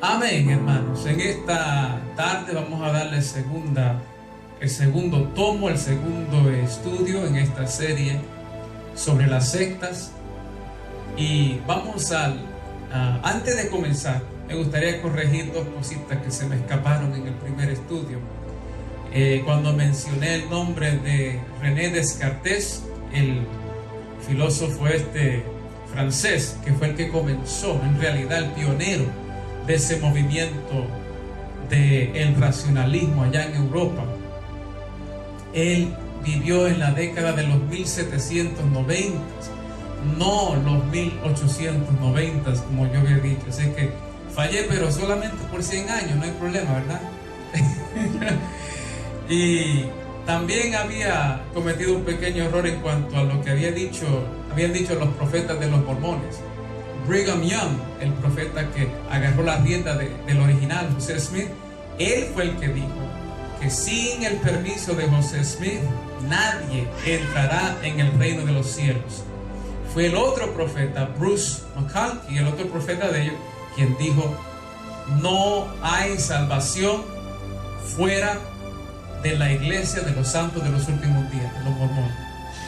Amén, hermanos. En esta tarde vamos a darle el segundo tomo, el segundo estudio en esta serie sobre las sectas. Y vamos antes de comenzar, me gustaría corregir dos cositas que se me escaparon en el primer estudio. Cuando mencioné el nombre de René Descartes, el filósofo francés, que fue el que comenzó, en realidad el pionero de ese movimiento del racionalismo allá en Europa. Él vivió en la década de los 1790, no los 1890, como yo había dicho. Así que fallé, pero solamente por 100 años, no hay problema, ¿verdad? Y también había cometido un pequeño error en cuanto a lo que habían dicho los profetas de los mormones. Brigham Young, el profeta que agarró la rienda del original, José Smith, él fue el que dijo que sin el permiso de José Smith nadie entrará en el reino de los cielos. Fue el otro profeta, Bruce McConkie, el otro profeta de ellos, quien dijo: no hay salvación fuera de la iglesia de los santos de los últimos días, de los mormones.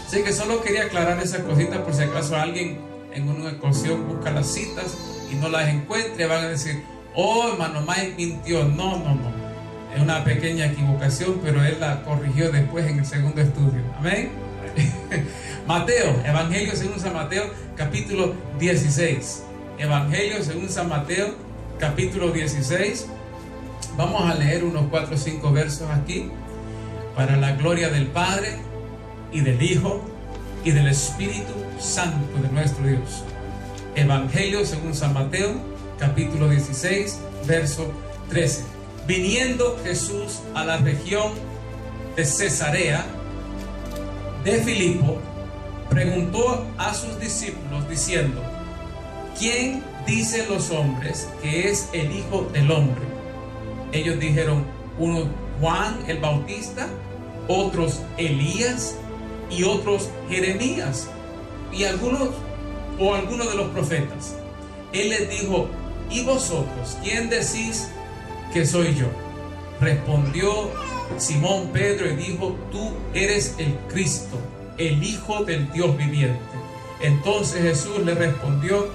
Así que solo quería aclarar esa cosita por si acaso alguien en una ocasión busca las citas y no las encuentre, van a decir: oh, hermano Mike mintió. No. Es una pequeña equivocación, pero él la corrigió después en el segundo estudio. Amén. Mateo, Evangelio según San Mateo, capítulo 16. Evangelio según San Mateo, capítulo 16. Vamos a leer unos 4 o 5 versos aquí, para la gloria del Padre, y del Hijo, y del Espíritu Santo de nuestro Dios. Evangelio según San Mateo, capítulo 16, verso 13. Viniendo Jesús a la región de Cesarea de Filipo, preguntó a sus discípulos diciendo: ¿quién dicen los hombres que es el Hijo del Hombre? Ellos dijeron: uno Juan el Bautista, otros Elías, y otros Jeremías, y algunos de los profetas. Él les dijo: ¿y vosotros quién decís que soy yo? Respondió Simón Pedro y dijo: tú eres el Cristo, el Hijo del Dios viviente. Entonces Jesús le respondió: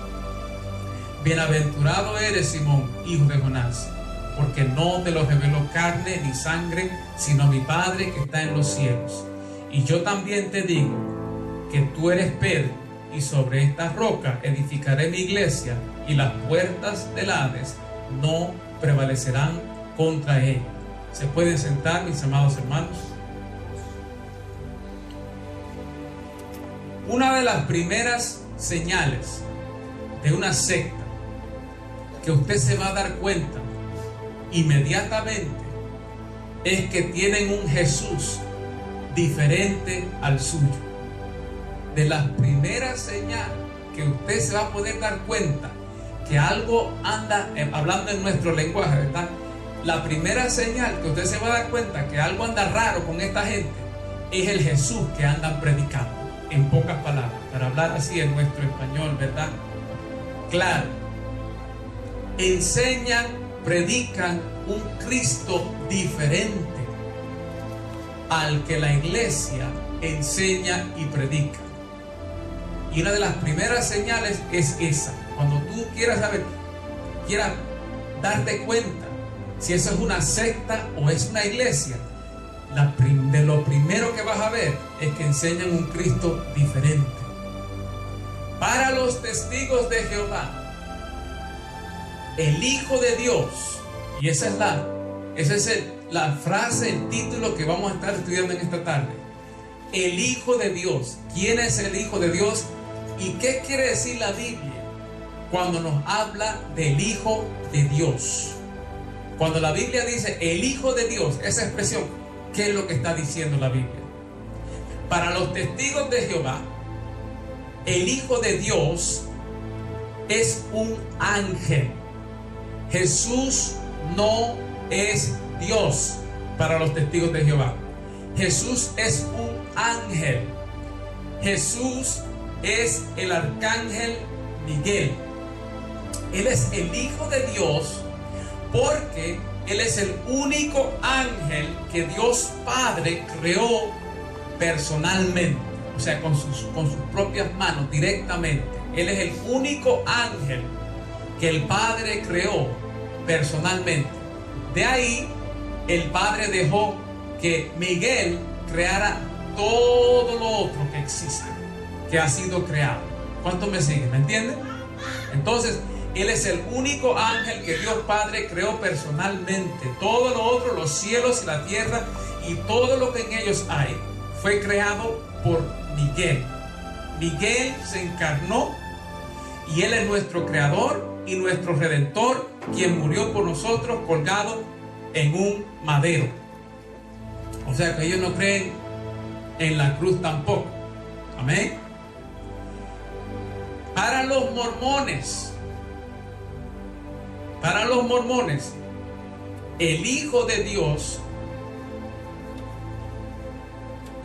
bienaventurado eres, Simón, hijo de Jonás, porque no te lo reveló carne ni sangre, sino mi Padre que está en los cielos. Y yo también te digo que tú eres Pedro, y sobre esta roca edificaré mi iglesia, y las puertas del Hades no prevalecerán contra ella. ¿Se pueden sentar, mis amados hermanos? Una de las primeras señales de una secta que usted se va a dar cuenta inmediatamente es que tienen un Jesús diferente al suyo. De las primeras señales que usted se va a poder dar cuenta que algo anda, hablando en nuestro lenguaje, ¿verdad? La primera señal que usted se va a dar cuenta que algo anda raro con esta gente es el Jesús que andan predicando. En pocas palabras, para hablar así en nuestro español, ¿verdad? Claro, enseñan, predican un Cristo diferente al que la iglesia enseña y predica. Y una de las primeras señales es esa. Cuando tú quieras darte cuenta si eso es una secta o es una iglesia, de lo primero que vas a ver es que enseñan un Cristo diferente. Para los testigos de Jehová, el Hijo de Dios, y esa es la frase, el título que vamos a estar estudiando en esta tarde. El Hijo de Dios. ¿Quién es el Hijo de Dios? ¿Y qué quiere decir la Biblia cuando nos habla del Hijo de Dios? Cuando la Biblia dice el Hijo de Dios, esa expresión, ¿qué es lo que está diciendo la Biblia? Para los testigos de Jehová, el Hijo de Dios es un ángel. Jesús no es Dios para los testigos de Jehová. Jesús es un ángel. Jesús es el arcángel Miguel. Él es el Hijo de Dios porque Él es el único ángel que Dios Padre creó personalmente, o sea, con sus propias manos, directamente. Él es el único ángel que el Padre creó personalmente. De ahí, el Padre dejó que Miguel creara todo lo otro que existe, que ha sido creado. ¿Cuántos me siguen? ¿Me entienden? Entonces, Él es el único ángel que Dios Padre creó personalmente. Todo lo otro, los cielos y la tierra y todo lo que en ellos hay, fue creado por Miguel. Miguel se encarnó y Él es nuestro creador y nuestro redentor, quien murió por nosotros colgado en un madero. O sea que ellos no creen en la cruz tampoco. Amén. Para los mormones, el Hijo de Dios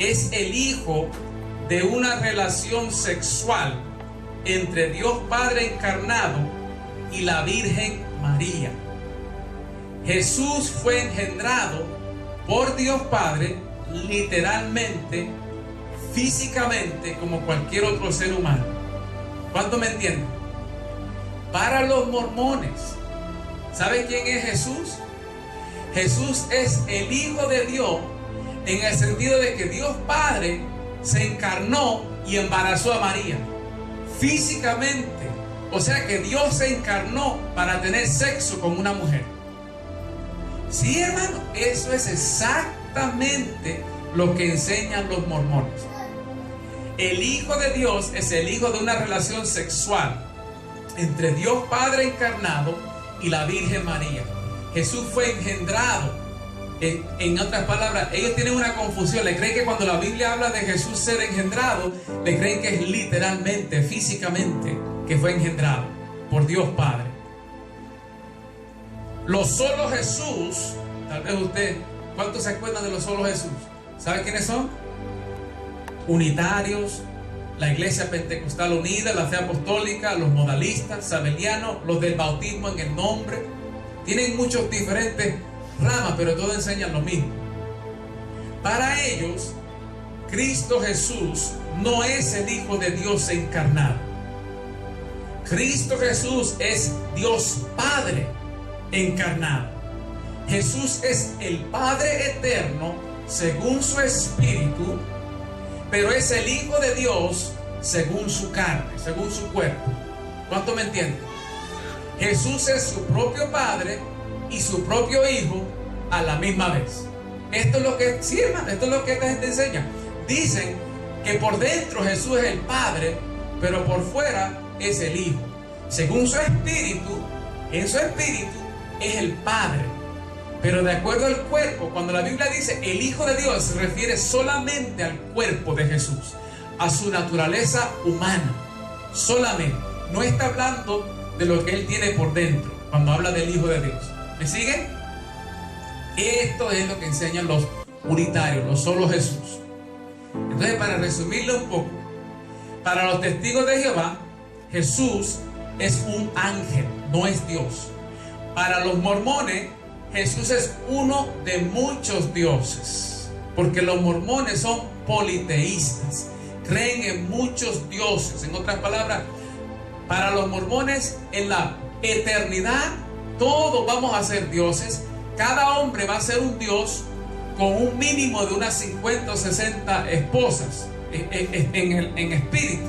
es el hijo de una relación sexual entre Dios Padre encarnado y la Virgen María. Jesús fue engendrado por Dios Padre, literalmente, físicamente, como cualquier otro ser humano. ¿Cuánto me entienden? Para los mormones, ¿sabe quién es Jesús? Jesús es el Hijo de Dios, en el sentido de que Dios Padre se encarnó y embarazó a María físicamente. O sea que Dios se encarnó para tener sexo con una mujer. Sí, hermano, eso es exactamente lo que enseñan los mormones. El Hijo de Dios es el hijo de una relación sexual entre Dios Padre encarnado y la Virgen María. Jesús fue engendrado. En otras palabras, ellos tienen una confusión. Le creen que cuando la Biblia habla de Jesús ser engendrado, le creen que es literalmente, físicamente, que fue engendrado por Dios Padre. Los solo Jesús, tal vez usted, ¿cuántos se acuerdan de los solo Jesús? ¿Sabe quiénes son? Unitarios, la Iglesia Pentecostal Unida, la Fe Apostólica, los modalistas, sabelianos, los del bautismo en el nombre. Tienen muchos diferentes ramas, pero todos enseñan lo mismo. Para ellos, Cristo Jesús no es el Hijo de Dios encarnado. Cristo Jesús es Dios Padre encarnado. Jesús es el Padre eterno según su espíritu, pero es el Hijo de Dios según su carne, según su cuerpo. ¿Cuánto me entienden? Jesús es su propio Padre y su propio Hijo a la misma vez. Esto es lo que, sí, hermano, esto es lo que esta gente enseña. Dicen que por dentro Jesús es el Padre, pero por fuera es el Hijo. Según su espíritu, en su espíritu es el Padre, pero de acuerdo al cuerpo, cuando la Biblia dice el Hijo de Dios, se refiere solamente al cuerpo de Jesús, a su naturaleza humana, solamente. No está hablando de lo que Él tiene por dentro cuando habla del Hijo de Dios. ¿Me siguen? Esto es lo que enseñan los unitarios, los solo Jesús. Entonces, para resumirlo un poco, para los testigos de Jehová, Jesús es un ángel, no es Dios. Para los mormones, Jesús es uno de muchos dioses, porque los mormones son politeístas, creen en muchos dioses. En otras palabras, para los mormones, en la eternidad, todos vamos a ser dioses. Cada hombre va a ser un dios con un mínimo de unas 50 o 60 esposas en espíritu,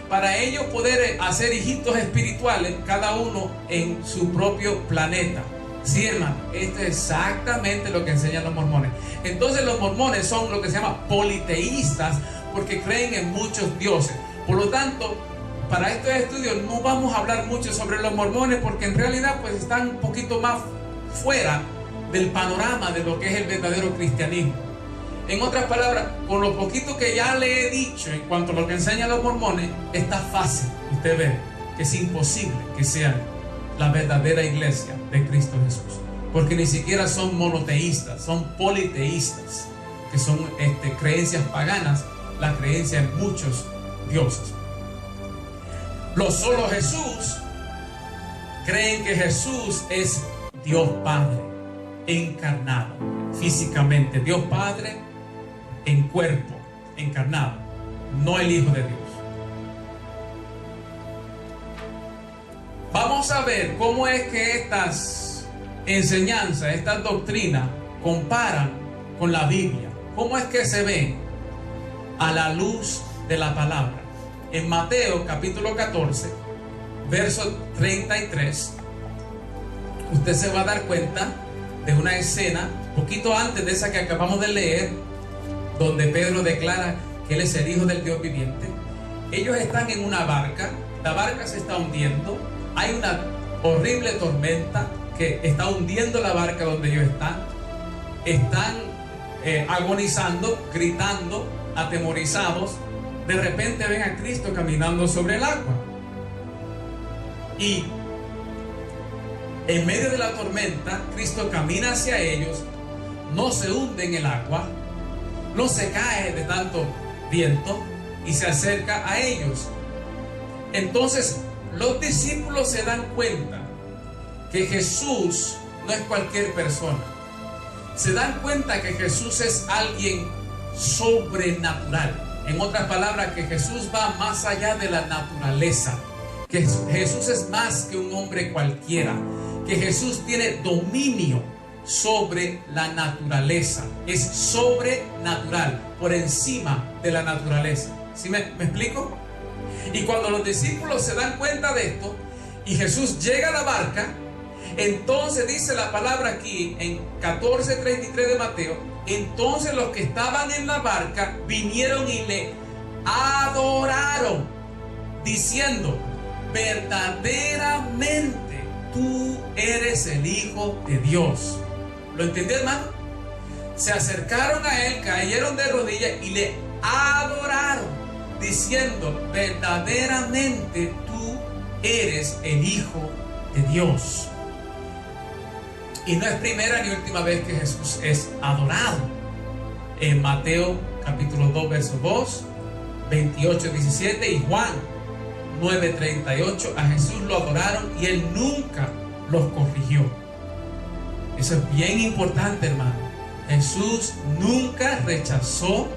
para ellos poder hacer hijitos espirituales, cada uno en su propio planeta. Sí, hermano, esto es exactamente lo que enseñan los mormones. Entonces los mormones son lo que se llama politeístas, porque creen en muchos dioses. Por lo tanto, para estos estudios no vamos a hablar mucho sobre los mormones, porque en realidad pues están un poquito más fuera del panorama de lo que es el verdadero cristianismo. En otras palabras, con lo poquito que ya le he dicho en cuanto a lo que enseñan los mormones, está fácil usted ver que es imposible que sean la verdadera iglesia de Cristo Jesús, porque ni siquiera son monoteístas, son politeístas, que son creencias paganas, la creencia en muchos dioses. Los solo Jesús creen que Jesús es Dios Padre encarnado físicamente, Dios Padre en cuerpo, encarnado, no el Hijo de Dios. Vamos a ver cómo es que estas enseñanzas, estas doctrinas comparan con la Biblia. ¿Cómo es que se ven a la luz de la palabra? En Mateo capítulo 14, verso 33, usted se va a dar cuenta de una escena poquito antes de esa que acabamos de leer, donde Pedro declara que él es el Hijo del Dios viviente. Ellos están en una barca, la barca se está hundiendo, hay una horrible tormenta que está hundiendo la barca donde ellos están agonizando, gritando, atemorizados. De repente ven a Cristo caminando sobre el agua, y en medio de la tormenta Cristo camina hacia ellos, no se hunde en el agua, no se cae de tanto viento, y se acerca a ellos. Entonces los discípulos se dan cuenta que Jesús no es cualquier persona. Se dan cuenta que Jesús es alguien sobrenatural. En otras palabras, que Jesús va más allá de la naturaleza. Que Jesús es más que un hombre cualquiera. Que Jesús tiene dominio sobre la naturaleza. Es sobrenatural, por encima de la naturaleza. ¿Sí me explico? Y cuando los discípulos se dan cuenta de esto y Jesús llega a la barca, entonces dice la palabra aquí en 14:33 de Mateo, entonces los que estaban en la barca vinieron y le adoraron, diciendo: verdaderamente tú eres el Hijo de Dios. ¿Lo entendió, hermano? Se acercaron a él, cayeron de rodillas y le adoraron, diciendo: verdaderamente tú eres el Hijo de Dios. Y no es primera ni última vez que Jesús es adorado. En Mateo capítulo 2, verso 2, 28, 17 y Juan 9, 38, a Jesús lo adoraron y él nunca los corrigió. Eso es bien importante, hermano. Jesús nunca rechazó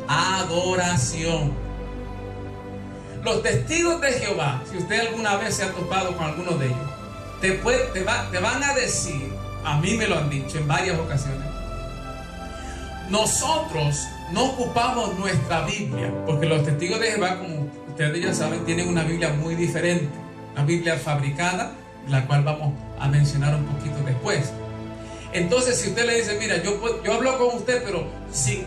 adoración. Los testigos de Jehová, si usted alguna vez se ha topado con alguno de ellos, te van a decir, a mí me lo han dicho en varias ocasiones, nosotros no ocupamos nuestra Biblia, porque los testigos de Jehová, como ustedes ya saben, tienen una Biblia muy diferente, una Biblia fabricada, la cual vamos a mencionar un poquito después. Entonces, si usted le dice: mira, yo hablo con usted, pero sin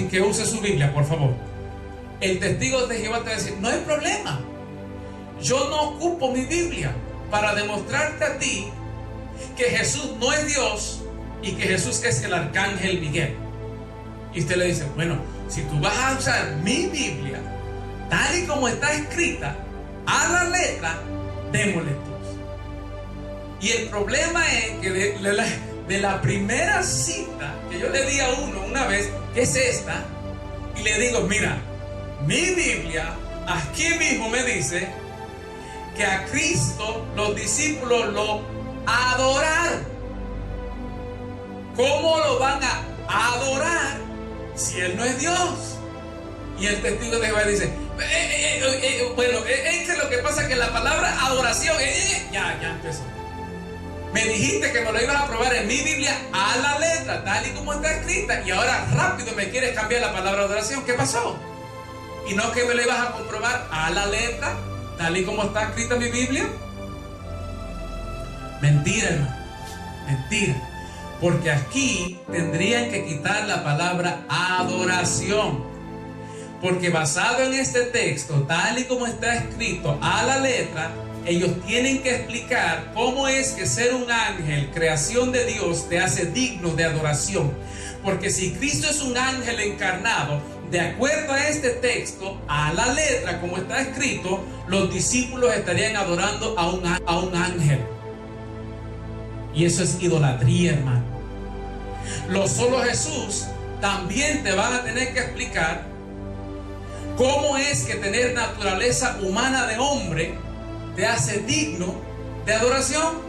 que use su Biblia, por favor, el testigo de Jehová te va a decir: no hay problema, yo no ocupo mi Biblia para demostrarte a ti que Jesús no es Dios y que Jesús es el arcángel Miguel. Y usted le dice: bueno, si tú vas a usar mi Biblia tal y como está escrita, a la letra, démosle todos. Y el problema es que de la primera cita que yo le di a uno una vez, que es esta, y le digo: mira, mi Biblia aquí mismo me dice que a Cristo los discípulos lo adoraron. ¿Cómo lo van a adorar si Él no es Dios? Y el testigo de Jehová dice: bueno, es que lo que pasa es que la palabra adoración, ya empezó. Me dijiste que me lo ibas a probar en mi Biblia a la letra, tal y como está escrita, y ahora rápido me quieres cambiar la palabra adoración. ¿Qué pasó? Y no que me lo ibas a comprobar a la letra, tal y como está escrita en mi Biblia. Mentira, hermano, mentira. Porque aquí tendrían que quitar la palabra adoración. Porque basado en este texto, tal y como está escrito a la letra, ellos tienen que explicar cómo es que ser un ángel, creación de Dios, te hace digno de adoración. Porque si Cristo es un ángel encarnado, de acuerdo a este texto, a la letra como está escrito, los discípulos estarían adorando a un ángel. Y eso es idolatría, hermano. Solo Jesús también te van a tener que explicar cómo es que tener naturaleza humana de hombre te hace digno de adoración.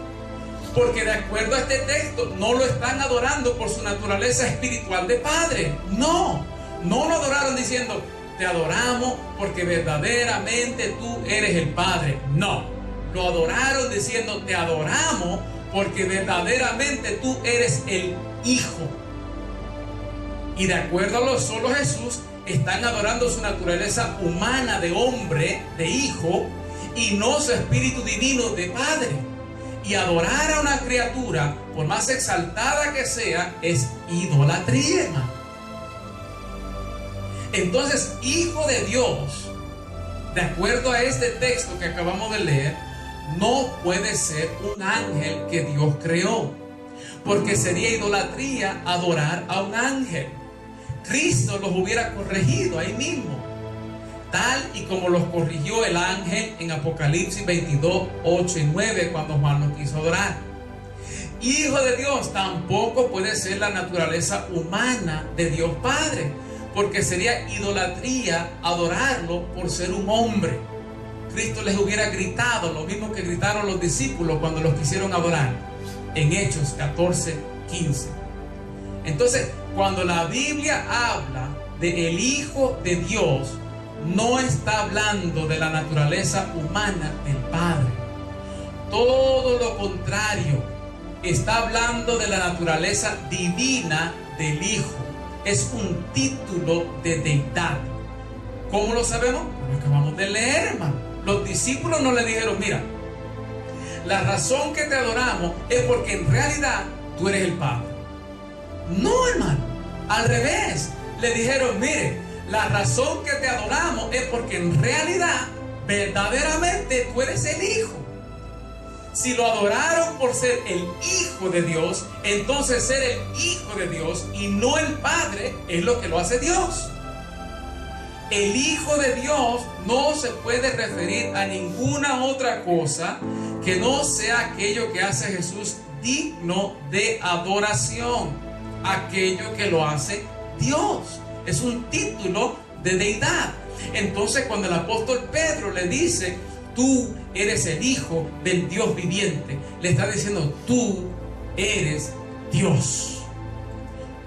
Porque de acuerdo a este texto, no lo están adorando por su naturaleza espiritual de Padre. No lo adoraron diciendo, te adoramos porque verdaderamente tú eres el Padre. No, lo adoraron diciendo, te adoramos porque verdaderamente tú eres el Hijo. Y de acuerdo a lo solo Jesús, están adorando su naturaleza humana de hombre, de hijo, y no su espíritu divino de Padre. Y adorar a una criatura, por más exaltada que sea, es idolatría, hermano. Entonces, hijo de Dios, de acuerdo a este texto que acabamos de leer, no puede ser un ángel que Dios creó, porque sería idolatría adorar a un ángel. Cristo los hubiera corregido ahí mismo, tal y como los corrigió el ángel en Apocalipsis 22, 8 y 9, cuando Juan lo quiso adorar. Hijo de Dios tampoco puede ser la naturaleza humana de Dios Padre, porque sería idolatría adorarlo por ser un hombre. Cristo les hubiera gritado lo mismo que gritaron los discípulos cuando los quisieron adorar, en Hechos 14, 15. Entonces, cuando la Biblia habla de el Hijo de Dios, no está hablando de la naturaleza humana del Padre. Todo lo contrario, está hablando de la naturaleza divina del Hijo. Es un título de deidad. ¿Cómo lo sabemos? Lo acabamos de leer, hermano. Los discípulos no le dijeron, mira, la razón que te adoramos es porque en realidad tú eres el Padre. No, hermano, al revés. Le dijeron, mire, la razón que te adoramos es porque en realidad, verdaderamente tú eres el Hijo. Si lo adoraron por ser el Hijo de Dios, entonces ser el Hijo de Dios y no el Padre es lo que lo hace Dios. El Hijo de Dios no se puede referir a ninguna otra cosa que no sea aquello que hace Jesús digno de adoración. Aquello que lo hace Dios. Es un título de deidad. Entonces, cuando el apóstol Pedro le dice, tú eres el Hijo del Dios viviente, le está diciendo, tú eres Dios.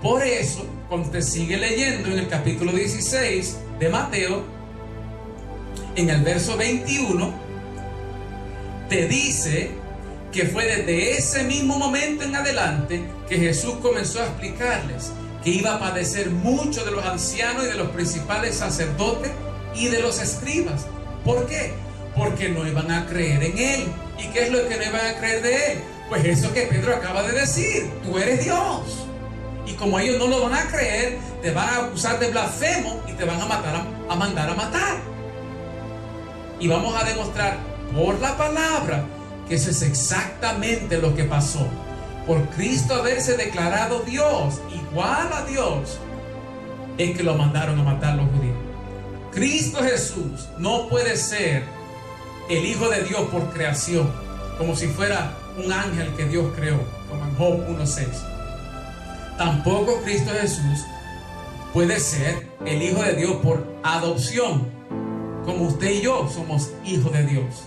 Por eso, cuando usted sigue leyendo en el capítulo 16 de Mateo, en el verso 21, te dice que fue desde ese mismo momento en adelante que Jesús comenzó a explicarles que iba a padecer mucho de los ancianos y de los principales sacerdotes y de los escribas. ¿Por qué? Porque no iban a creer en Él. ¿Y qué es lo que no iban a creer de Él? Pues eso que Pedro acaba de decir, tú eres Dios. Y como ellos no lo van a creer, te van a acusar de blasfemo y te van a mandar a matar. Y vamos a demostrar por la palabra que eso es exactamente lo que pasó. Por Cristo haberse declarado Dios, igual a Dios, es que lo mandaron a matar los judíos. Cristo Jesús no puede ser el Hijo de Dios por creación, como si fuera un ángel que Dios creó, como en Job 1:6. Tampoco Cristo Jesús puede ser el Hijo de Dios por adopción, como usted y yo somos hijos de Dios.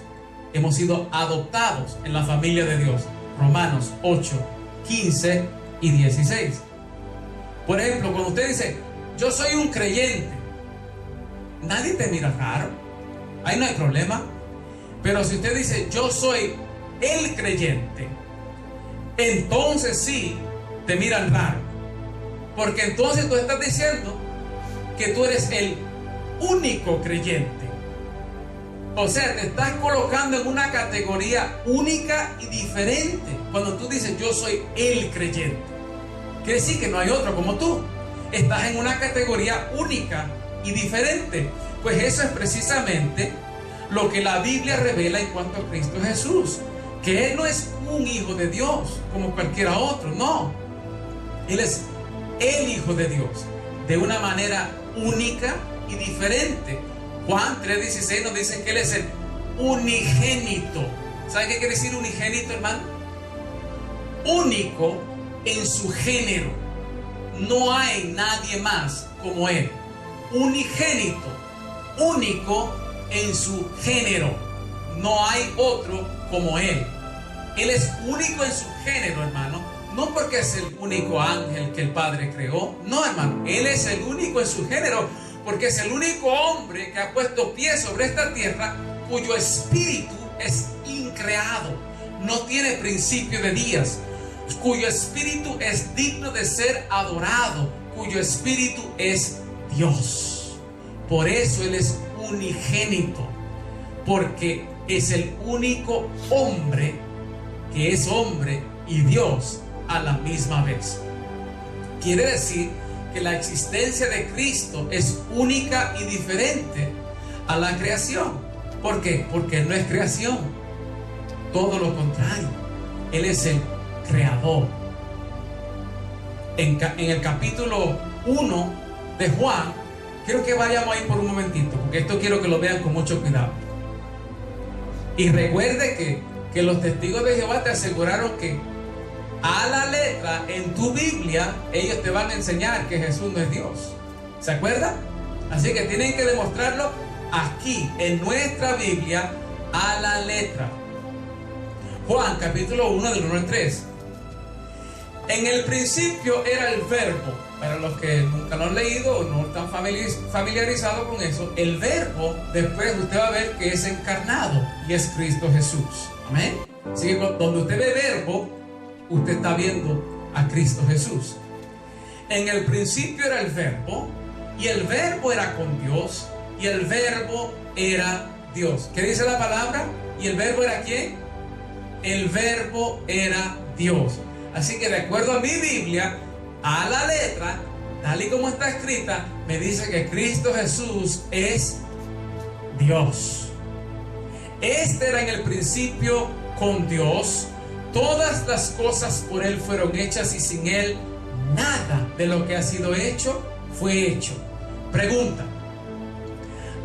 Hemos sido adoptados en la familia de Dios. Romanos 8, 15 y 16. Por ejemplo, cuando usted dice, yo soy un creyente, nadie te mira raro. Ahí no hay problema. Pero si usted dice, yo soy el creyente, entonces sí te miran raro. Porque entonces tú estás diciendo que tú eres el único creyente. O sea, te estás colocando en una categoría única y diferente. Cuando tú dices, yo soy el creyente, quiere decir que no hay otro como tú. Estás en una categoría única y diferente. Pues eso es precisamente lo que la Biblia revela en cuanto a Cristo Jesús. Que Él no es un hijo de Dios como cualquiera otro, no. Él es el Hijo de Dios de una manera única y diferente. Juan 3:16 nos dice que Él es el unigénito. ¿Sabe qué quiere decir unigénito, hermano? Único en su género. No hay nadie más como Él. Unigénito, único en su género. No hay otro como Él. Él es único en su género, hermano. No porque es el único ángel que el Padre creó. No, hermano. Él es el único en su género porque es el único hombre que ha puesto pie sobre esta tierra cuyo espíritu es increado. No tiene principio de días. Cuyo espíritu es digno de ser adorado. Cuyo espíritu es Dios. Por eso Él es unigénito. Porque es el único hombre que es hombre y Dios a la misma vez. Quiere decir que la existencia de Cristo es única y diferente a la creación. ¿Por qué? Porque Él no es creación. Todo lo contrario. Él es el creador. En el capítulo 1 de Juan, quiero que vayamos ahí por un momentito, porque esto quiero que lo vean con mucho cuidado. Y recuerde que los testigos de Jehová te aseguraron que a la letra en tu Biblia ellos te van a enseñar que Jesús no es Dios. ¿Se acuerdan? Así que tienen que demostrarlo aquí en nuestra Biblia a la letra. Juan capítulo 1 del 1 al 3. En el principio era el verbo. Para los que nunca lo han leído o no están familiarizados con eso, el verbo después usted va a ver que es encarnado y es Cristo Jesús. Amén. Así que donde usted ve verbo, usted está viendo a Cristo Jesús. En el principio era el verbo y el verbo era con Dios y el verbo era Dios. ¿Qué dice la palabra? ¿Y el verbo era quién? El verbo era Dios. Así que de acuerdo a mi Biblia, a la letra, tal y como está escrita, me dice que Cristo Jesús es Dios. Este era en el principio con Dios. Todas las cosas por Él fueron hechas y sin Él nada de lo que ha sido hecho fue hecho. Pregunta: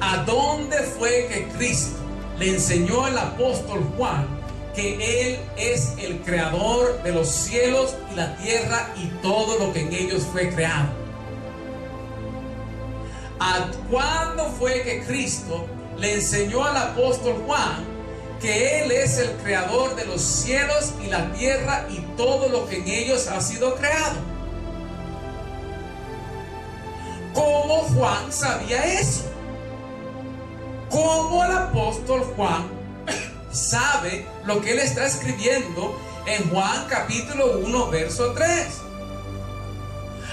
¿a dónde fue que Cristo le enseñó al apóstol Juan que Él es el creador de los cielos y la tierra y todo lo que en ellos fue creado? ¿A cuándo fue que Cristo le enseñó al apóstol Juan que Él es el creador de los cielos y la tierra y todo lo que en ellos ha sido creado? ¿Cómo Juan sabía eso? ¿Cómo el apóstol Juan sabe lo que él está escribiendo en Juan capítulo 1 verso 3?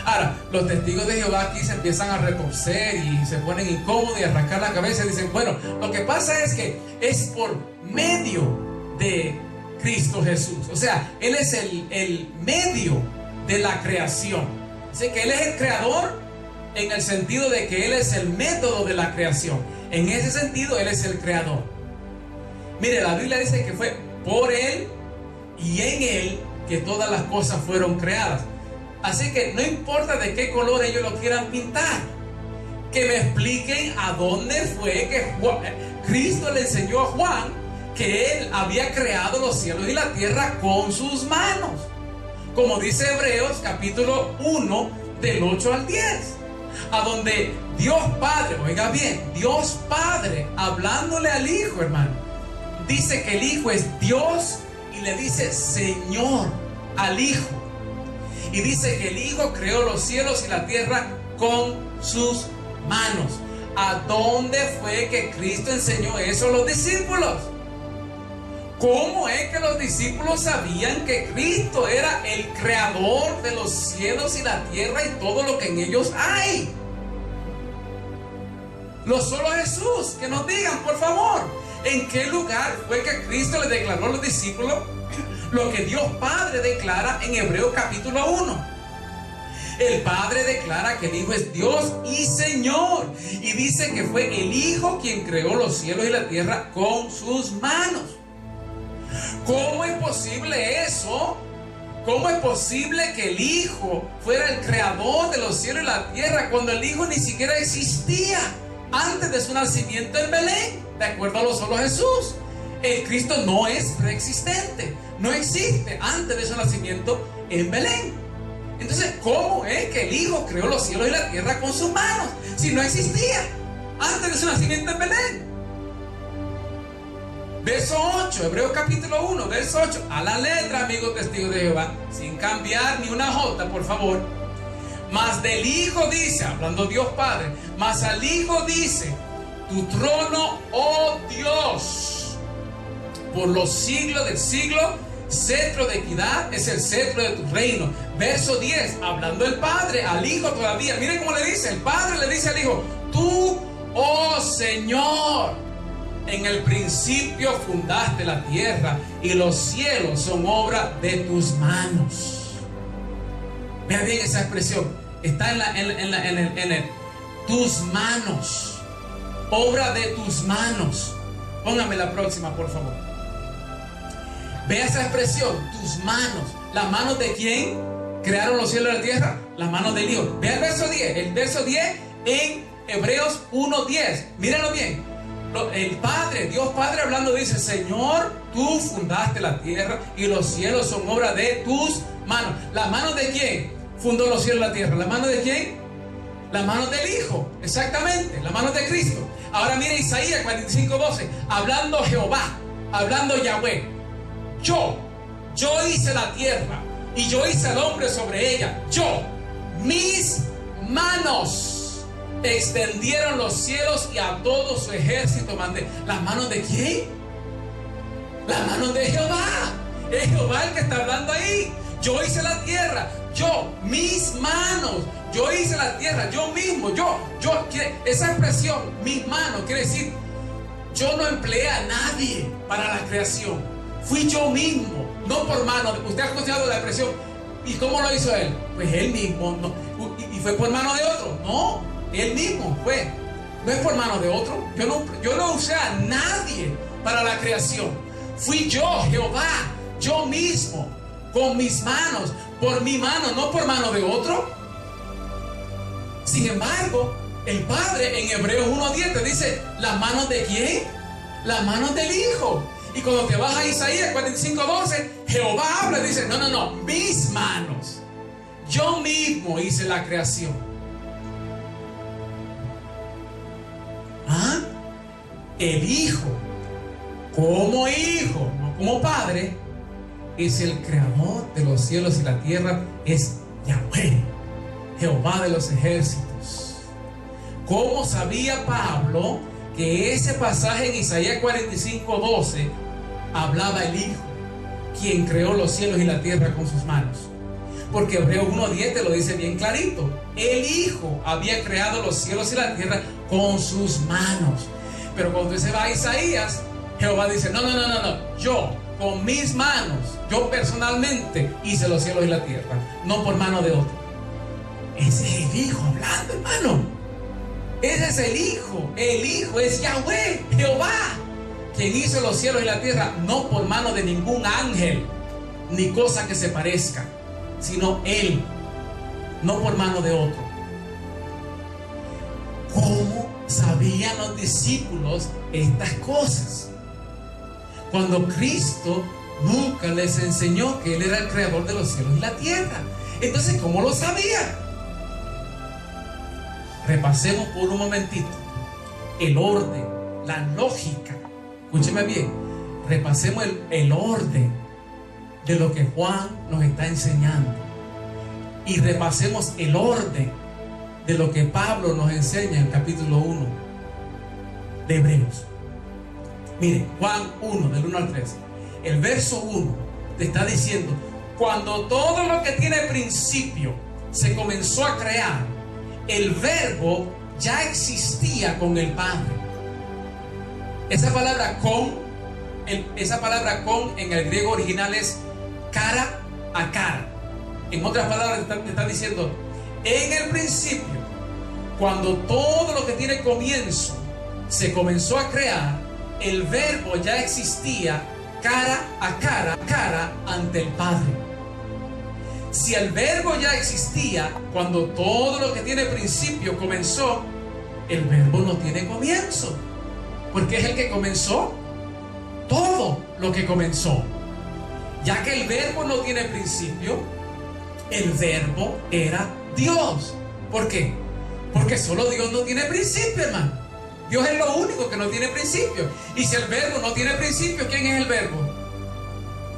Ahora, los testigos de Jehová aquí se empiezan a retorcer y se ponen incómodos y a arrancar la cabeza y dicen: bueno, lo que pasa es que es por medio de Cristo Jesús. O sea, Él es el medio de la creación. Así que Él es el creador en el sentido de que Él es el método de la creación. En ese sentido, Él es el creador. Mire, la Biblia dice que fue por Él y en Él que todas las cosas fueron creadas. Así que no importa de qué color ellos lo quieran pintar, que me expliquen a dónde fue que Cristo le enseñó a Juan que Él había creado los cielos y la tierra con sus manos. Como dice Hebreos capítulo 1 del 8 al 10. A donde Dios Padre, oiga bien, Dios Padre hablándole al Hijo, hermano, dice que el Hijo es Dios y le dice Señor al Hijo. Y dice que el Hijo creó los cielos y la tierra con sus manos. ¿A dónde fue que Cristo enseñó eso a los discípulos? ¿Cómo es que los discípulos sabían que Cristo era el creador de los cielos y la tierra y todo lo que en ellos hay? Lo solo Jesús. Que nos digan, por favor, ¿en qué lugar fue que Cristo le declaró a los discípulos lo que Dios Padre declara en Hebreos capítulo 1? El Padre declara que el Hijo es Dios y Señor. Y dice que fue el Hijo quien creó los cielos y la tierra con sus manos. ¿Cómo es posible eso? ¿Cómo es posible que el Hijo fuera el creador de los cielos y la tierra cuando el Hijo ni siquiera existía antes de su nacimiento en Belén? De acuerdo a lo solo Jesús, el Cristo no es preexistente, no existe antes de su nacimiento en Belén. Entonces, ¿cómo es que el Hijo creó los cielos y la tierra con sus manos si no existía antes de su nacimiento en Belén? Verso 8, Hebreos capítulo 1, verso 8. A la letra, amigos testigos de Jehová, sin cambiar ni una jota, por favor. Mas del Hijo dice, hablando Dios Padre, mas al Hijo dice: tu trono, oh Dios, por los siglos del siglo, cetro de equidad es el cetro de tu reino. Verso 10, hablando el Padre al Hijo todavía. Miren cómo le dice, el Padre le dice al Hijo: tú, oh Señor, en el principio fundaste la tierra y los cielos son obra de tus manos. Vean bien esa expresión, está en tus manos. Obra de tus manos. Póngame la próxima, por favor. Vea esa expresión, tus manos. ¿Las manos de quién crearon los cielos y la tierra? Las manos del Hijo. Vea el verso 10. El verso 10 en Hebreos 1:10. Mírenlo bien. El Padre, Dios Padre hablando, dice: Señor, tú fundaste la tierra y los cielos son obra de tus manos. ¿Las manos de quién fundó los cielos y la tierra? ¿Las manos de quién? Las manos del Hijo, exactamente, las manos de Cristo. Ahora mire Isaías 45:12, hablando Jehová, hablando Yahweh: yo hice la tierra y yo hice al hombre sobre ella. Yo, mis manos extendieron los cielos y a todo su ejército mandé. ¿Las manos de quién? Las manos de Jehová. Es Jehová el que está hablando ahí. Yo hice la tierra, yo, mis manos. Yo hice la tierra, yo mismo, esa expresión, mis manos, quiere decir, yo no empleé a nadie para la creación. Fui yo mismo, no por mano. Usted ha escuchado la expresión: ¿y cómo lo hizo él? Pues él mismo, no. ¿Y fue por mano de otro? No, él mismo fue. No es por mano de otro. Yo no usé a nadie para la creación. Fui yo, Jehová, yo mismo, con mis manos, por mi mano, no por mano de otro. Sin embargo, el Padre en Hebreos 1:10 te dice: ¿las manos de quién? Las manos del Hijo. Y cuando te vas a Isaías 45:12, Jehová habla y dice: no, mis manos. Yo mismo hice la creación. El Hijo, como Hijo, no como Padre, es el creador de los cielos y la tierra, es Yahweh, Jehová de los ejércitos. ¿Cómo sabía Pablo que ese pasaje en Isaías 45:12 hablaba el Hijo, quien creó los cielos y la tierra con sus manos? Porque Hebreos 1:10 te lo dice bien clarito. El Hijo había creado los cielos y la tierra con sus manos. Pero cuando se va a Isaías, Jehová dice: no, yo con mis manos, yo personalmente hice los cielos y la tierra, no por mano de otro. Ese es el Hijo hablando, hermano. Ese es el Hijo es Yahweh, Jehová, quien hizo los cielos y la tierra, no por mano de ningún ángel ni cosa que se parezca, sino Él, no por mano de otro. ¿Cómo sabían los discípulos estas cosas? Cuando Cristo nunca les enseñó que Él era el creador de los cielos y la tierra. Entonces, ¿cómo lo sabían? Repasemos por un momentito el orden, la lógica. Escúcheme bien. Repasemos el orden de lo que Juan nos está enseñando. Y repasemos el orden de lo que Pablo nos enseña en el capítulo 1 de Hebreos. Miren, Juan 1, del 1 al 3. El verso 1 te está diciendo: cuando todo lo que tiene principio se comenzó a crear, el verbo ya existía con el Padre. Esa palabra con en el griego original es cara a cara. En otras palabras te está diciendo: en el principio, cuando todo lo que tiene comienzo se comenzó a crear, el verbo ya existía cara a cara ante el Padre. Si el verbo ya existía cuando todo lo que tiene principio comenzó, el verbo no tiene comienzo, porque es el que comenzó todo lo que comenzó. Ya que el verbo no tiene principio, el verbo era Dios. ¿Por qué? Porque solo Dios no tiene principio, hermano. Dios es lo único que no tiene principio. Y si el verbo no tiene principio, ¿quién es el verbo?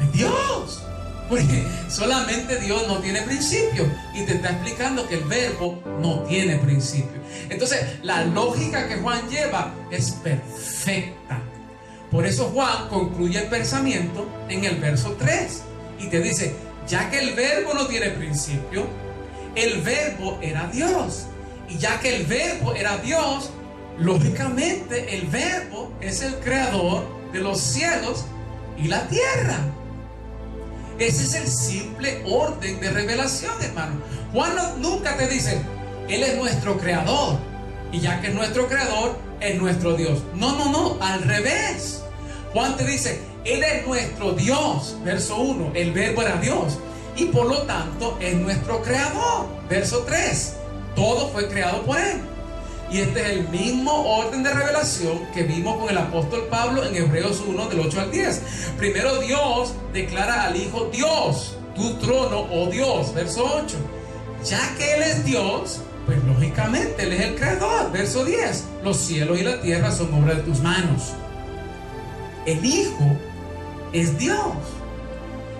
Es Dios. Porque solamente Dios no tiene principio. Y te está explicando que el verbo no tiene principio. Entonces, la lógica que Juan lleva es perfecta. Por eso Juan concluye el pensamiento en el verso 3. Y te dice, ya que el verbo no tiene principio, el verbo era Dios. Y ya que el verbo era Dios, lógicamente el verbo es el creador de los cielos y la tierra. Ese es el simple orden de revelación, hermano. Juan nunca te dice, Él es nuestro creador. Y ya que es nuestro creador, es nuestro Dios. No, al revés. Juan te dice, Él es nuestro Dios. Verso 1, el verbo era Dios. Y por lo tanto, es nuestro creador. Verso 3, todo fue creado por Él. Y este es el mismo orden de revelación que vimos con el apóstol Pablo en Hebreos 1, del 8 al 10. Primero Dios declara al Hijo Dios, tu trono, oh Dios. Verso 8. Ya que Él es Dios, pues lógicamente Él es el creador. Verso 10. Los cielos y la tierra son obra de tus manos. El Hijo es Dios.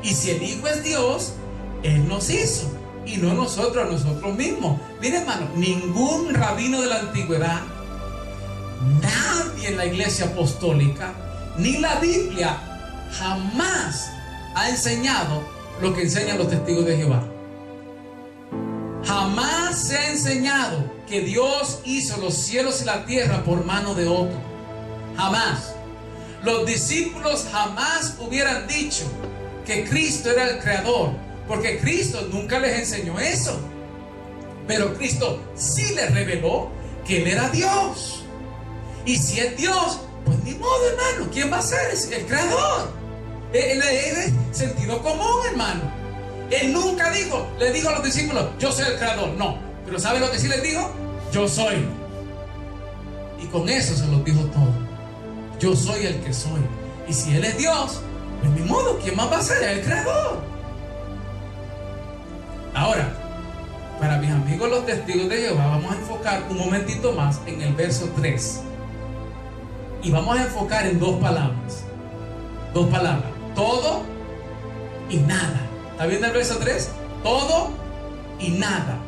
Y si el Hijo es Dios, Él nos hizo. Y no nosotros a nosotros mismos. Mire, hermano, ningún rabino de la antigüedad, nadie en la iglesia apostólica, ni la Biblia jamás ha enseñado lo que enseñan los testigos de Jehová. Jamás se ha enseñado que Dios hizo los cielos y la tierra por mano de otro. Jamás. Los discípulos jamás hubieran dicho que Cristo era el creador, porque Cristo nunca les enseñó eso. Pero Cristo sí les reveló que Él era Dios. Y si es Dios, pues ni modo, hermano. ¿Quién va a ser? Es el creador. Él es sentido común, hermano. Él nunca le dijo a los discípulos, yo soy el creador. No. Pero ¿sabe lo que sí les dijo? Yo soy. Y con eso se los dijo todo. Yo soy el que soy. Y si Él es Dios, pues ni modo. ¿Quién más va a ser? El creador. Ahora, para mis amigos los testigos de Jehová, vamos a enfocar un momentito más en el verso 3. Y vamos a enfocar en dos palabras. Dos palabras. Todo y nada. ¿Está viendo el verso 3? Todo y nada.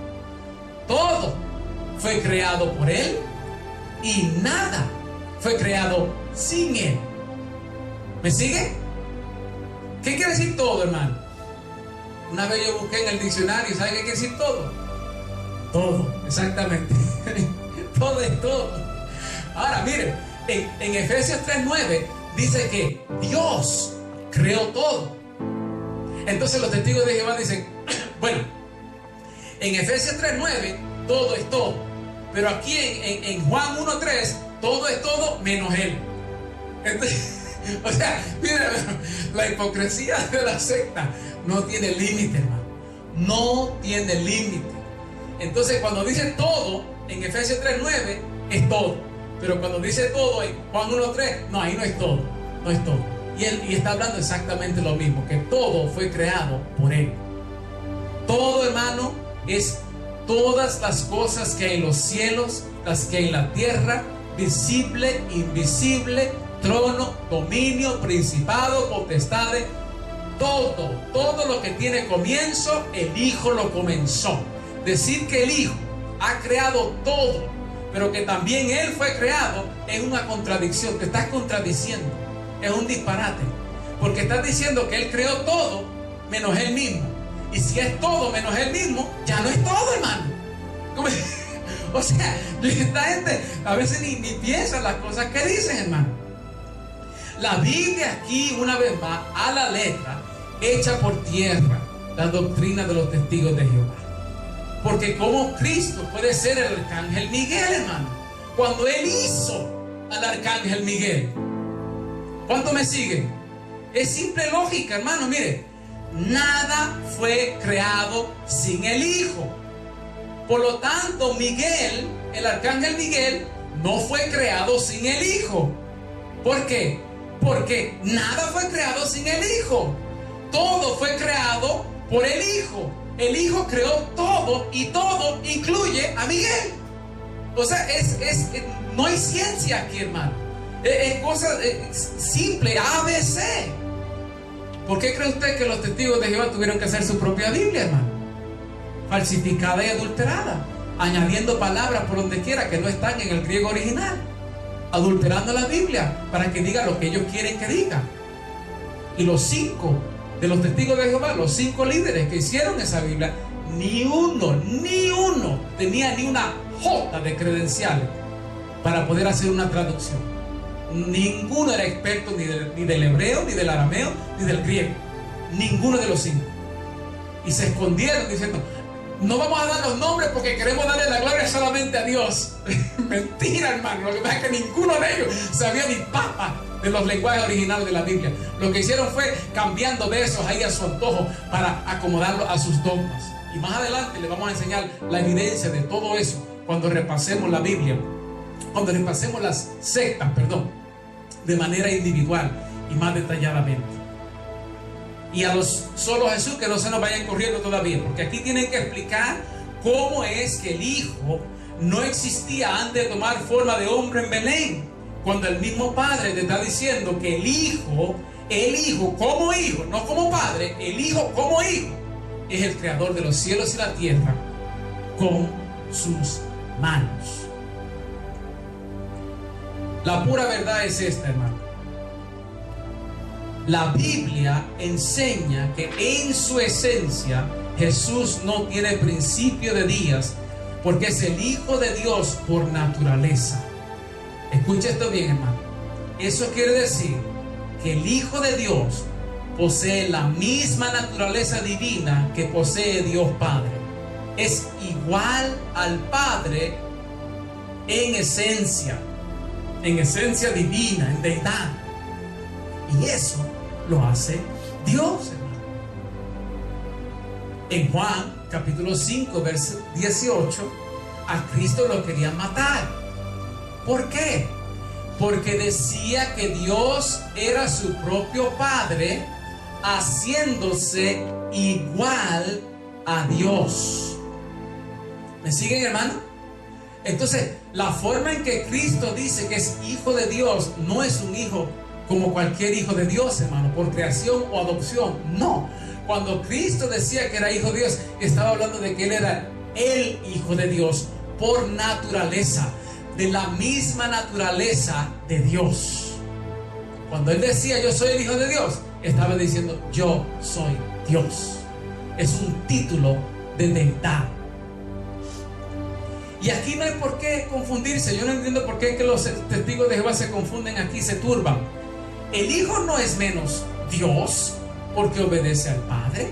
Todo fue creado por Él y nada fue creado sin Él. ¿Me sigue? ¿Qué quiere decir todo, hermano? Una vez yo busqué en el diccionario, ¿sabe qué quiere decir todo? Todo, exactamente. Todo es todo. Ahora, miren, en Efesios 3:9 dice que Dios creó todo. Entonces los testigos de Jehová dicen, bueno, en Efesios 3:9 todo es todo. Pero aquí en Juan 1:3 todo es todo menos Él. Entonces, o sea, miren, la hipocresía de la secta no tiene límite, hermano. No tiene límite. Entonces, cuando dice todo en Efesios 3:9 es todo. Pero cuando dice todo en Juan 1:3, no, ahí no es todo. No es todo. Y está hablando exactamente lo mismo, que todo fue creado por Él. Todo, hermano, es todas las cosas que hay en los cielos, las que hay en la tierra, visible, invisible, trono, dominio, principado, potestades. Todo lo que tiene comienzo, el Hijo lo comenzó. Decir que el Hijo ha creado todo, pero que también Él fue creado, es una contradicción. Te estás contradiciendo. Es un disparate. Porque estás diciendo que Él creó todo menos Él mismo. Y si es todo menos Él mismo, ya no es todo, hermano. O sea, esta gente a veces ni piensa las cosas que dicen, hermano. La Biblia aquí, una vez más, a la letra, echa por tierra la doctrina de los testigos de Jehová. Porque como Cristo puede ser el arcángel Miguel, hermano, cuando Él hizo al arcángel Miguel. ¿Cuánto me siguen? Es simple lógica, hermano. Mire, nada fue creado sin el Hijo. Por lo tanto, Miguel, el arcángel Miguel, no fue creado sin el Hijo. ¿Por qué? Porque nada fue creado sin el Hijo. Todo fue creado por el Hijo. El Hijo creó todo y todo incluye a Miguel. O sea, No hay ciencia aquí, hermano. Es cosa simple, ABC. ¿Por qué cree usted que los testigos de Jehová tuvieron que hacer su propia Biblia, hermano? Falsificada y adulterada, añadiendo palabras por donde quiera que no están en el griego original, adulterando la Biblia para que diga lo que ellos quieren que diga. Y los 5 de los testigos de Jehová, los 5 líderes que hicieron esa Biblia, ni uno tenía ni una jota de credenciales para poder hacer una traducción. Ninguno era experto ni del hebreo, ni del arameo, ni del griego. Ninguno de los 5. Y se escondieron diciendo: no vamos a dar los nombres porque queremos darle la gloria solamente a Dios. Mentira, hermano. Lo que pasa es que ninguno de ellos sabía ni papa de los lenguajes originales de la Biblia. Lo que hicieron fue cambiando versos ahí a su antojo para acomodarlo a sus dogmas. Y más adelante les vamos a enseñar la evidencia de todo eso cuando repasemos la Biblia, cuando repasemos las sectas, de manera individual y más detalladamente. Y a los solo Jesús, que no se nos vayan corriendo todavía, porque aquí tienen que explicar cómo es que el Hijo no existía antes de tomar forma de hombre en Belén, cuando el mismo Padre te está diciendo que el Hijo como Hijo, no como Padre, el Hijo como Hijo, es el creador de los cielos y la tierra con sus manos. La pura verdad es esta, hermano. La Biblia enseña que en su esencia Jesús no tiene principio de días, porque es el Hijo de Dios por naturaleza. Escucha esto bien, hermano. Eso quiere decir que el Hijo de Dios posee la misma naturaleza divina que posee Dios Padre. Es igual al Padre en esencia divina, en deidad. Y eso lo hace Dios, hermano. En Juan capítulo 5 verso 18, a Cristo lo querían matar. ¿Por qué? Porque decía que Dios era su propio Padre, haciéndose igual a Dios. ¿Me siguen, hermano? Entonces, la forma en que Cristo dice que es hijo de Dios no es un hijo como cualquier hijo de Dios, hermano, por creación o adopción. No. Cuando Cristo decía que era hijo de Dios, estaba hablando de que Él era el Hijo de Dios por naturaleza, de la misma naturaleza de Dios. Cuando Él decía yo soy el Hijo de Dios, estaba diciendo yo soy Dios. Es un título de deidad. Y aquí no hay por qué confundirse. Yo no entiendo por qué que los testigos de Jehová se confunden aquí, se turban. El Hijo no es menos Dios porque obedece al Padre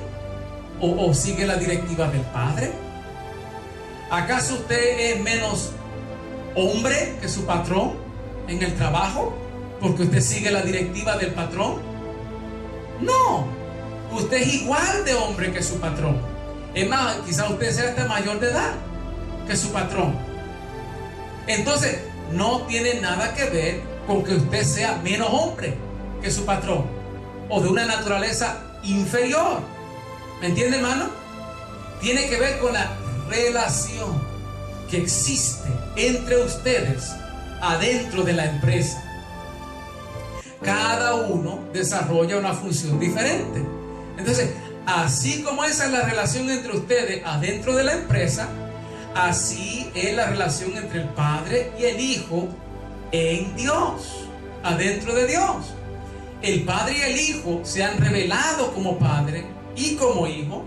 o sigue la directiva del Padre. ¿Acaso usted es menos hombre que su patrón en el trabajo porque usted sigue la directiva del patrón? No, usted es igual de hombre que su patrón. Es más, quizás usted sea hasta mayor de edad que su patrón. Entonces no tiene nada que ver con que usted sea menos hombre que su patrón o de una naturaleza inferior. ¿Me entiende, hermano? Tiene que ver con la relación que existe entre ustedes adentro de la empresa. Cada uno desarrolla una función diferente. Entonces, así como esa es la relación entre ustedes adentro de la empresa, así es la relación entre el Padre y el Hijo en Dios, adentro de Dios. El Padre y el Hijo se han revelado como Padre y como Hijo,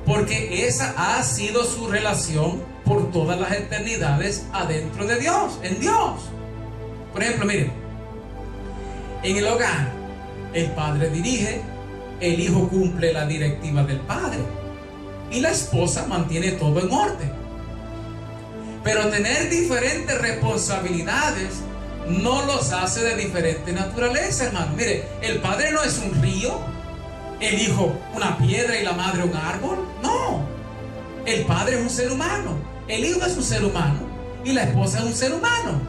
porque esa ha sido su relación por todas las eternidades adentro de Dios, en Dios. Por ejemplo, miren, en el hogar, el Padre dirige, el Hijo cumple la directiva del Padre y la esposa mantiene todo en orden. Pero tener diferentes responsabilidades no los hace de diferente naturaleza, hermano. Mire, el Padre no es un río, el Hijo una piedra y la madre un árbol. No, el Padre es un ser humano, el Hijo es un ser humano y la esposa es un ser humano.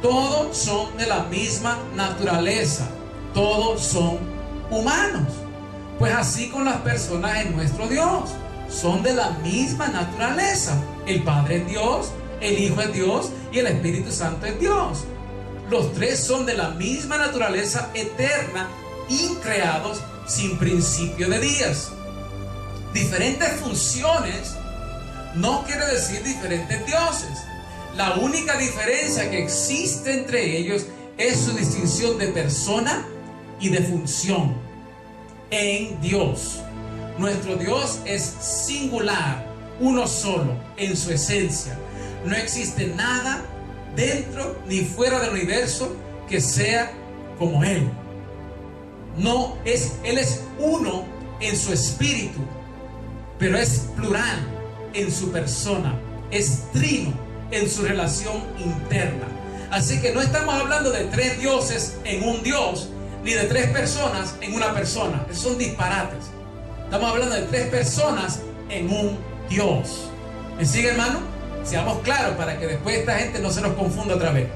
Todos son de la misma naturaleza, todos son humanos. Pues así con las personas en nuestro Dios, son de la misma naturaleza. El Padre es Dios, El Hijo es Dios y el Espíritu Santo es Dios. Los tres son de la misma naturaleza eterna, increados, sin principio de días. Diferentes funciones no quiere decir diferentes dioses. La única diferencia que existe entre ellos es su distinción de persona y de función en Dios. Nuestro Dios es singular, uno solo en su esencia. No existe nada dentro ni fuera del universo que sea como Él. Él es uno en su espíritu, pero es plural en su persona, es trino en su relación interna. Así que no estamos hablando de tres dioses en un Dios, ni de tres personas en una persona. Esos son disparates. Estamos hablando de tres personas en un Dios. ¿Me sigue, hermano? Seamos claros para que después esta gente no se nos confunda otra vez.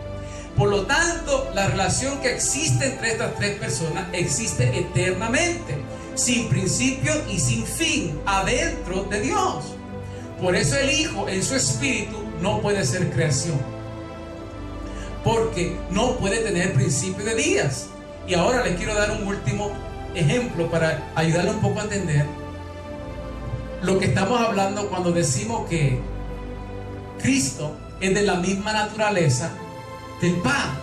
Por lo tanto, la relación que existe entre estas tres personas existe eternamente, sin principio y sin fin, adentro de Dios. Por eso el Hijo en su espíritu no puede ser creación, porque no puede tener principio de días. Y ahora les quiero dar un último ejemplo para ayudarle un poco a entender lo que estamos hablando cuando decimos que Cristo es de la misma naturaleza del Padre.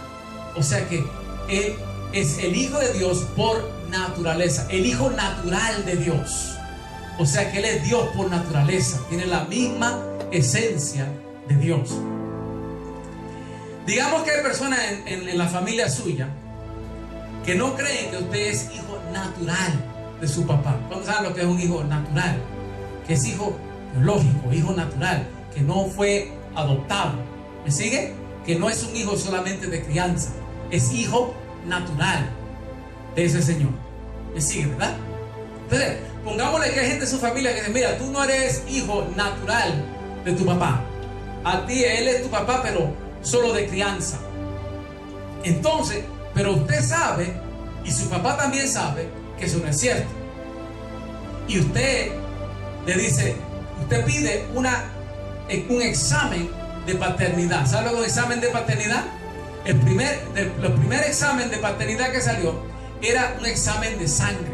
O sea que Él es el Hijo de Dios por naturaleza, el Hijo natural de Dios. O sea que Él es Dios por naturaleza, tiene la misma esencia de Dios. Digamos que hay personas en la familia suya que no creen que usted es hijo natural de su papá. ¿Cuántos saben lo que es un hijo natural? Que es hijo biológico, hijo natural, que no fue adoptado. ¿Me sigue? Que no es un hijo solamente de crianza, es hijo natural de ese Señor. ¿Me sigue, verdad? Entonces, pongámosle que hay gente en su familia que dice: mira, tú no eres hijo natural de tu papá. A ti él es tu papá, pero solo de crianza. Entonces, pero usted sabe, y su papá también sabe, que eso no es cierto. Y usted le dice, usted pide un examen de paternidad. ¿Sabe lo que es un examen de paternidad? El primer examen de paternidad que salió era un examen de sangre.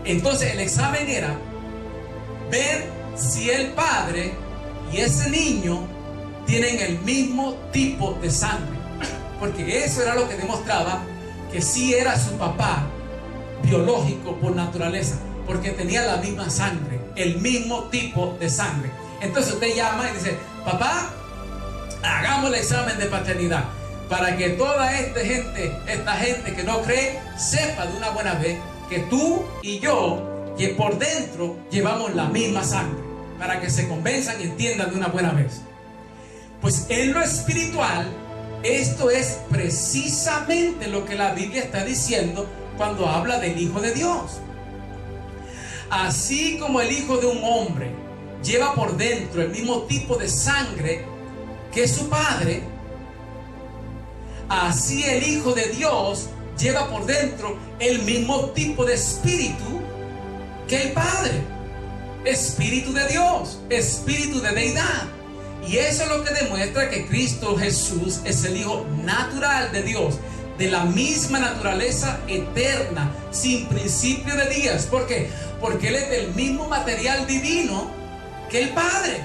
Entonces el examen era ver si el padre y ese niño tienen el mismo tipo de sangre, porque eso era lo que demostraba que sí era su papá biológico por naturaleza, porque tenía la misma sangre, el mismo tipo de sangre. Entonces usted llama y dice: papá, hagamos el examen de paternidad, para que toda esta gente que no cree, sepa de una buena vez que tú y yo, que por dentro llevamos la misma sangre, para que se convenzan y entiendan de una buena vez. Pues en lo espiritual, esto es precisamente lo que la Biblia está diciendo cuando habla del Hijo de Dios. Así como el hijo de un hombre lleva por dentro el mismo tipo de sangre que su padre, así el Hijo de Dios lleva por dentro el mismo tipo de espíritu que el Padre. Espíritu de Dios, espíritu de deidad. Y eso es lo que demuestra que Cristo Jesús es el Hijo natural de Dios, de la misma naturaleza eterna, sin principio de días. ¿Por qué? Porque Él es del mismo material divino que el Padre.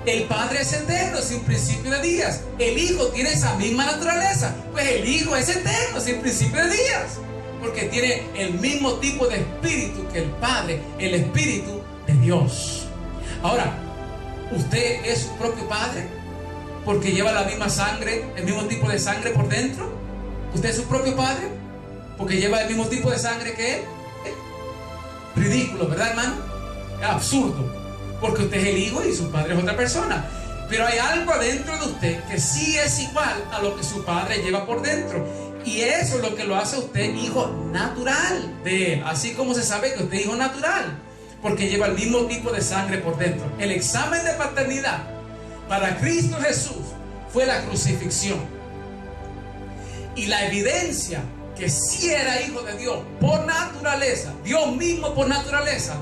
El Padre es eterno, sin principio de días. El Hijo tiene esa misma naturaleza. Pues el Hijo es eterno, sin principio de días, porque tiene el mismo tipo de espíritu que el Padre, el Espíritu de Dios. Ahora, ¿usted es su propio padre? Porque lleva la misma sangre, el mismo tipo de sangre por dentro. ¿Usted es su propio padre? Porque lleva el mismo tipo de sangre que él. Ridículo, ¿verdad, hermano? Es absurdo. Porque usted es el hijo y su padre es otra persona. Pero hay algo adentro de usted que sí es igual a lo que su padre lleva por dentro. Y eso es lo que lo hace a usted hijo natural de Él. Así como se sabe que usted es hijo natural, porque lleva el mismo tipo de sangre por dentro. El examen de paternidad para Cristo Jesús fue la crucifixión. Y la evidencia que sí era hijo de Dios por naturaleza, Dios mismo por naturaleza,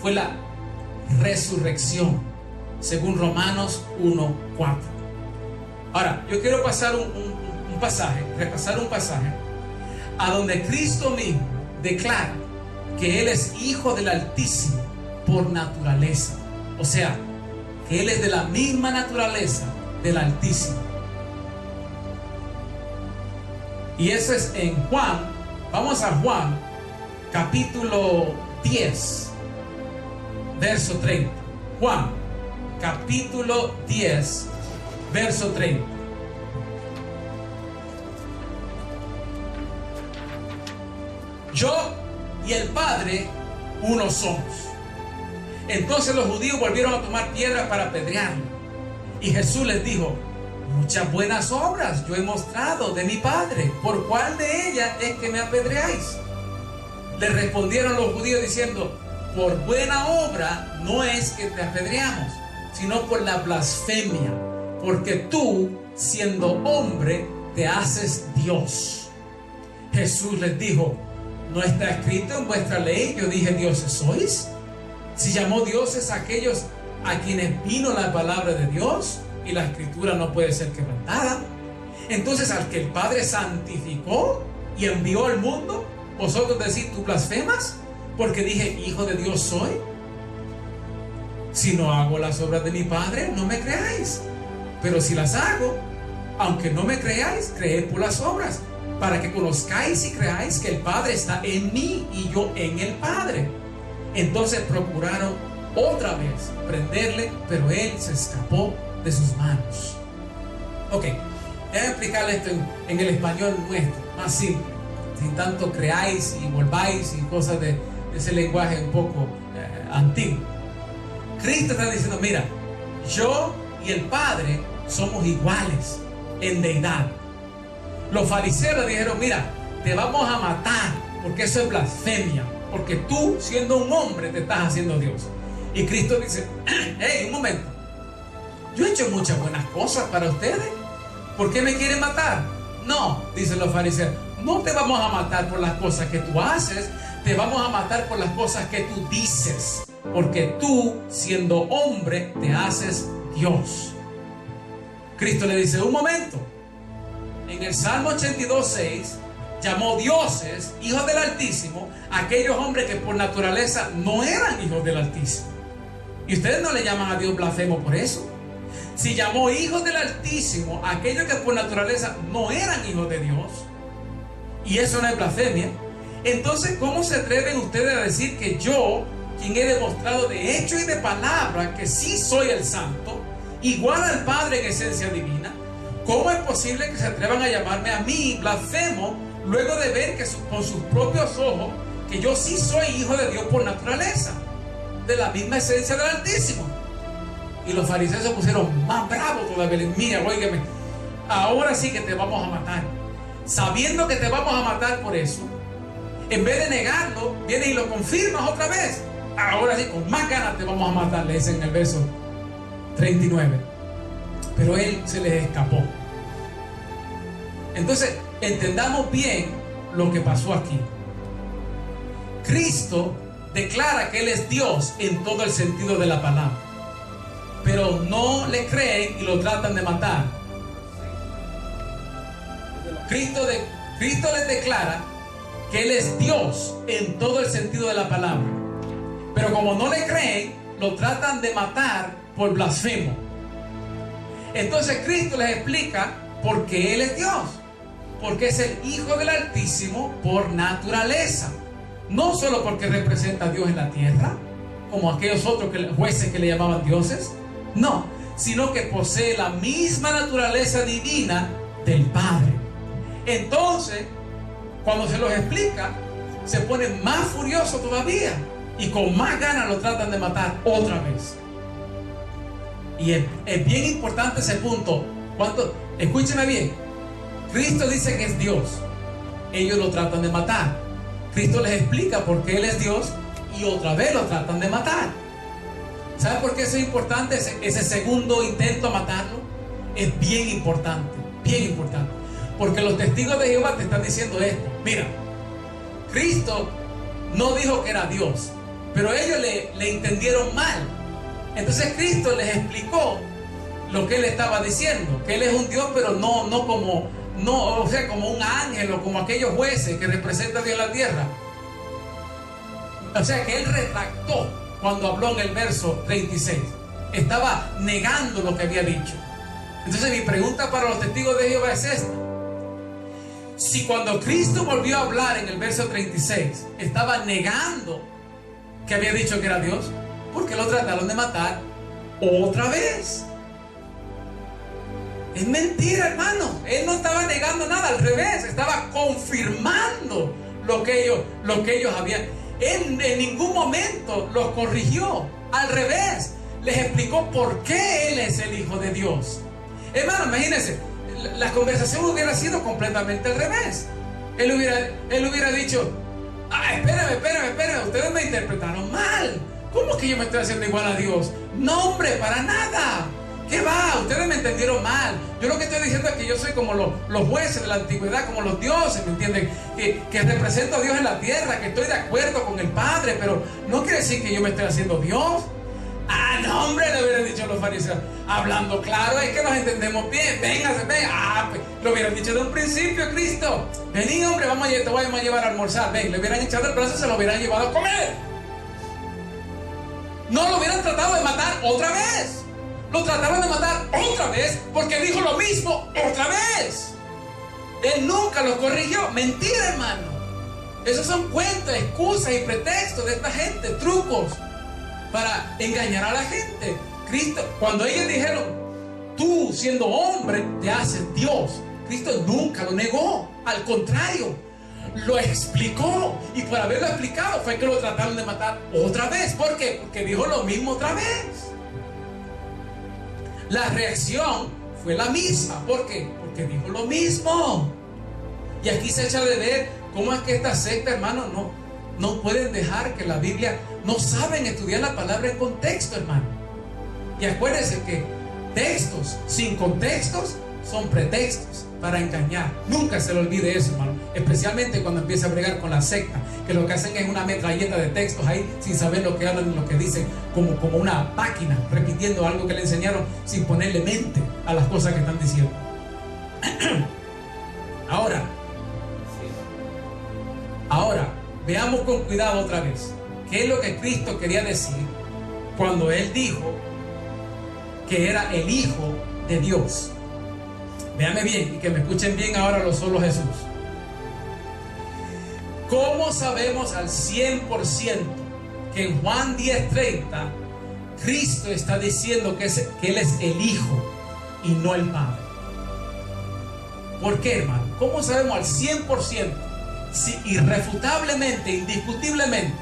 fue la resurrección. según Romanos 1:4. Ahora, yo quiero pasar repasar un pasaje a donde Cristo mismo declara que Él es hijo del Altísimo por naturaleza. O sea, que Él es de la misma naturaleza del Altísimo. Y eso es en Juan. Vamos a Juan, capítulo 10, verso 30. Juan, capítulo 10, verso 30. Yo y el Padre uno somos. Entonces los judíos volvieron a tomar piedras para apedrearlo. Y Jesús les dijo: muchas buenas obras yo he mostrado de mi Padre, ¿por cuál de ellas es que me apedreáis? Le respondieron los judíos diciendo: por buena obra no es que te apedreamos, sino por la blasfemia, porque tú, siendo hombre, te haces Dios. Jesús les dijo: ¿no está escrito en vuestra ley, yo dije dioses sois? Si llamó dioses a aquellos a quienes vino la palabra de Dios, y la escritura no puede ser quebrantada. Entonces, al que el Padre santificó y envió al mundo, vosotros decís: ¿tú blasfemas? Porque dije hijo de Dios soy. Si no hago las obras de mi Padre, no me creáis. Pero si las hago, aunque no me creáis, creed por las obras, para que conozcáis y creáis que el Padre está en mí y yo en el Padre. Entonces procuraron otra vez prenderle, pero él se escapó de sus manos. Ok, déjame explicarle esto en el español nuestro, más simple, sin tanto creáis y volváis y cosas de ese lenguaje un poco antiguo. Cristo está diciendo: mira, yo y el Padre somos iguales en deidad. Los fariseos le dijeron: mira, te vamos a matar porque eso es blasfemia, porque tú, siendo un hombre, te estás haciendo Dios. Y Cristo dice: hey, un momento, yo he hecho muchas buenas cosas para ustedes, ¿por qué me quieren matar? No, dicen los fariseos, no te vamos a matar por las cosas que tú haces, te vamos a matar por las cosas que tú dices, porque tú, siendo hombre, te haces Dios. Cristo le dice: un momento, en el Salmo 82:6 llamó dioses, hijos del Altísimo, a aquellos hombres que por naturaleza no eran hijos del Altísimo. Y ustedes no le llaman a Dios blasfemo por eso. Si llamó hijos del Altísimo a aquellos que por naturaleza no eran hijos de Dios, y eso no es blasfemia, entonces ¿cómo se atreven ustedes a decir que yo, quien he demostrado de hecho y de palabra que sí soy el Santo, igual al Padre en esencia divina, cómo es posible que se atrevan a llamarme a mí blasfemo luego de ver que con sus propios ojos que yo sí soy hijo de Dios por naturaleza, de la misma esencia del Altísimo? Y los fariseos se pusieron más bravos todavía. Mira, óigame, ahora sí que te vamos a matar. Sabiendo que te vamos a matar por eso, en vez de negarlo, vienes y lo confirmas otra vez. Ahora sí, con más ganas te vamos a matar, le dicen en el verso 39. Pero él se les escapó. Entonces, entendamos bien lo que pasó aquí. Cristo declara que Él es Dios en todo el sentido de la palabra, pero no le creen y lo tratan de matar. Cristo les declara que Él es Dios en todo el sentido de la palabra, pero como no le creen, lo tratan de matar por blasfemo. Entonces Cristo les explica por qué Él es Dios, porque es el Hijo del Altísimo por naturaleza, no solo porque representa a Dios en la tierra, como aquellos otros jueces que le llamaban dioses, no, sino que posee la misma naturaleza divina del Padre. Entonces, cuando se los explica, se ponen más furiosos todavía y con más ganas lo tratan de matar otra vez. Y es bien importante ese punto. Escúcheme bien, Cristo dice que es Dios, ellos lo tratan de matar. Cristo les explica por qué Él es Dios y otra vez lo tratan de matar. ¿Sabe por qué eso es importante? Ese segundo intento a matarlo es bien importante, bien importante. Porque los testigos de Jehová te están diciendo esto. Mira, Cristo no dijo que era Dios, pero ellos le entendieron mal. Entonces Cristo les explicó lo que él estaba diciendo, que él es un Dios, pero no como, o sea, como un ángel o como aquellos jueces que representan a Dios en la tierra. O sea, que él retractó cuando habló en el verso 36. Estaba negando lo que había dicho. Entonces mi pregunta para los testigos de Jehová es esta: si cuando Cristo volvió a hablar en el verso 36 estaba negando que había dicho que era Dios, ¿por qué lo trataron de matar otra vez? Es mentira, hermano. Él no estaba negando nada, al revés, estaba confirmando lo que ellos habían. Él en ningún momento los corrigió, al revés, les explicó por qué Él es el Hijo de Dios. Hermano, imagínense, la conversación hubiera sido completamente al revés. Él hubiera dicho: espérenme, ustedes me interpretaron mal. ¿Cómo que yo me estoy haciendo igual a Dios? No, hombre, para nada. ¿Qué va? Ustedes me entendieron mal. Yo lo que estoy diciendo es que yo soy como los jueces de la antigüedad, como los dioses, ¿me entienden? Que represento a Dios en la tierra, que estoy de acuerdo con el Padre, pero no quiere decir que yo me estoy haciendo Dios. Ah, no, hombre, le hubieran dicho los fariseos, hablando claro, es que nos entendemos bien. Véngase, ven. Pues, lo hubieran dicho de un principio, Cristo. Vení, hombre, te vamos a llevar a almorzar. Ven, le hubieran echado el brazo y se lo hubieran llevado a comer. No lo hubieran tratado de matar otra vez. Lo trataron de matar otra vez porque dijo lo mismo otra vez. Él nunca los corrigió. Mentira, hermano. Esos son cuentos, excusas y pretextos de esta gente, trucos para engañar a la gente. Cristo, cuando ellos dijeron: tú siendo hombre te haces Dios, Cristo nunca lo negó, al contrario, lo explicó, y por haberlo explicado fue que lo trataron de matar otra vez. ¿Por qué? Porque dijo lo mismo otra vez. La reacción fue la misma. ¿Por qué? Porque dijo lo mismo. Y aquí se echa de ver cómo es que esta secta, hermano, no pueden dejar que la Biblia, no saben estudiar la palabra en contexto, hermano. Y acuérdense que textos sin contextos son pretextos para engañar. Nunca se le olvide eso, hermano. Especialmente cuando empieza a bregar con la secta, que lo que hacen es una metralleta de textos ahí sin saber lo que hablan y lo que dicen, como una máquina repitiendo algo que le enseñaron sin ponerle mente a las cosas que están diciendo. Ahora, veamos con cuidado otra vez qué es lo que Cristo quería decir cuando Él dijo que era el Hijo de Dios. Véanme bien y que me escuchen bien ahora lo solo Jesús. ¿Cómo sabemos al 100% que en Juan 10:30 Cristo está diciendo que Él es el Hijo y no el Padre? ¿Por qué, hermano? ¿Cómo sabemos al 100%, irrefutablemente, indiscutiblemente,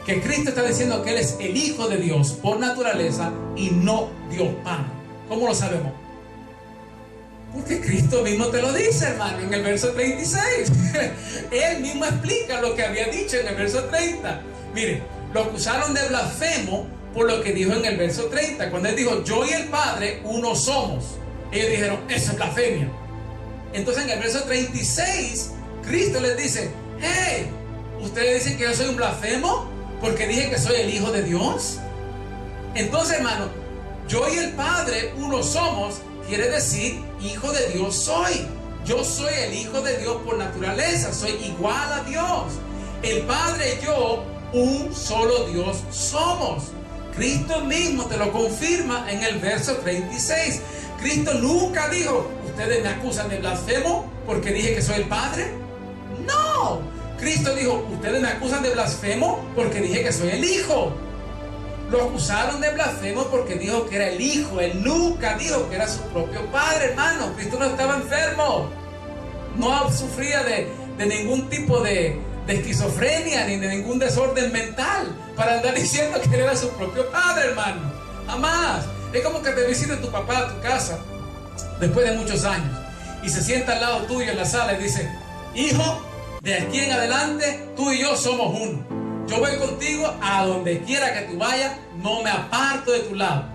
que Cristo está diciendo que Él es el Hijo de Dios por naturaleza y no Dios Padre? ¿Cómo lo sabemos? Porque Cristo mismo te lo dice, hermano, en el verso 36. Él mismo explica lo que había dicho en el verso 30. Miren, lo acusaron de blasfemo por lo que dijo en el verso 30. Cuando Él dijo: yo y el Padre uno somos, ellos dijeron: eso es blasfemia. Entonces en el verso 36 Cristo les dice: hey, ¿ustedes dicen que yo soy un blasfemo porque dije que soy el Hijo de Dios? Entonces, hermano, yo y el Padre uno somos quiere decir Hijo de Dios soy. Yo soy el Hijo de Dios por naturaleza, soy igual a Dios. El Padre y yo, un solo Dios somos. Cristo mismo te lo confirma en el verso 36. Cristo nunca dijo: ustedes me acusan de blasfemo porque dije que soy el Padre. No, Cristo dijo: ustedes me acusan de blasfemo porque dije que soy el Hijo. Lo acusaron de blasfemo porque dijo que era el Hijo. Él nunca dijo que era su propio Padre, hermano. Cristo no estaba enfermo, no sufría de ningún tipo de esquizofrenia ni de ningún desorden mental para andar diciendo que él era su propio Padre, hermano. Jamás. Es como que te visite tu papá a tu casa después de muchos años y se sienta al lado tuyo en la sala y dice: hijo, de aquí en adelante tú y yo somos uno. Yo voy contigo a donde quiera que tú vayas, no me aparto de tu lado.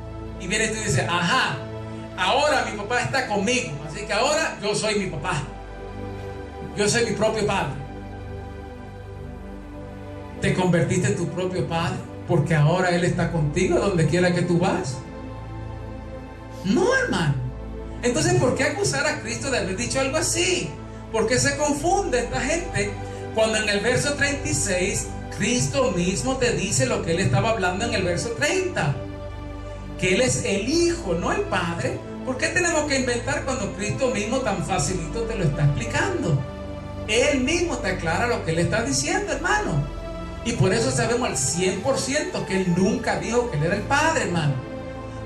Y viene y tú dices: ajá, ahora mi papá está conmigo, así que ahora yo soy mi papá, yo soy mi propio padre. ¿Te convertiste en tu propio padre? porque ahora Él está contigo donde quiera que tú vas. No, hermano. Entonces, ¿por qué acusar a Cristo de haber dicho algo así? ¿Por qué se confunde esta gente cuando en el verso 36 Cristo mismo te dice lo que Él estaba hablando en el verso 30? Que Él es el Hijo, no el Padre. ¿Por qué tenemos que inventar cuando Cristo mismo tan facilito te lo está explicando? Él mismo te aclara lo que Él está diciendo, hermano. Y por eso sabemos al 100% que Él nunca dijo que Él era el Padre, hermano.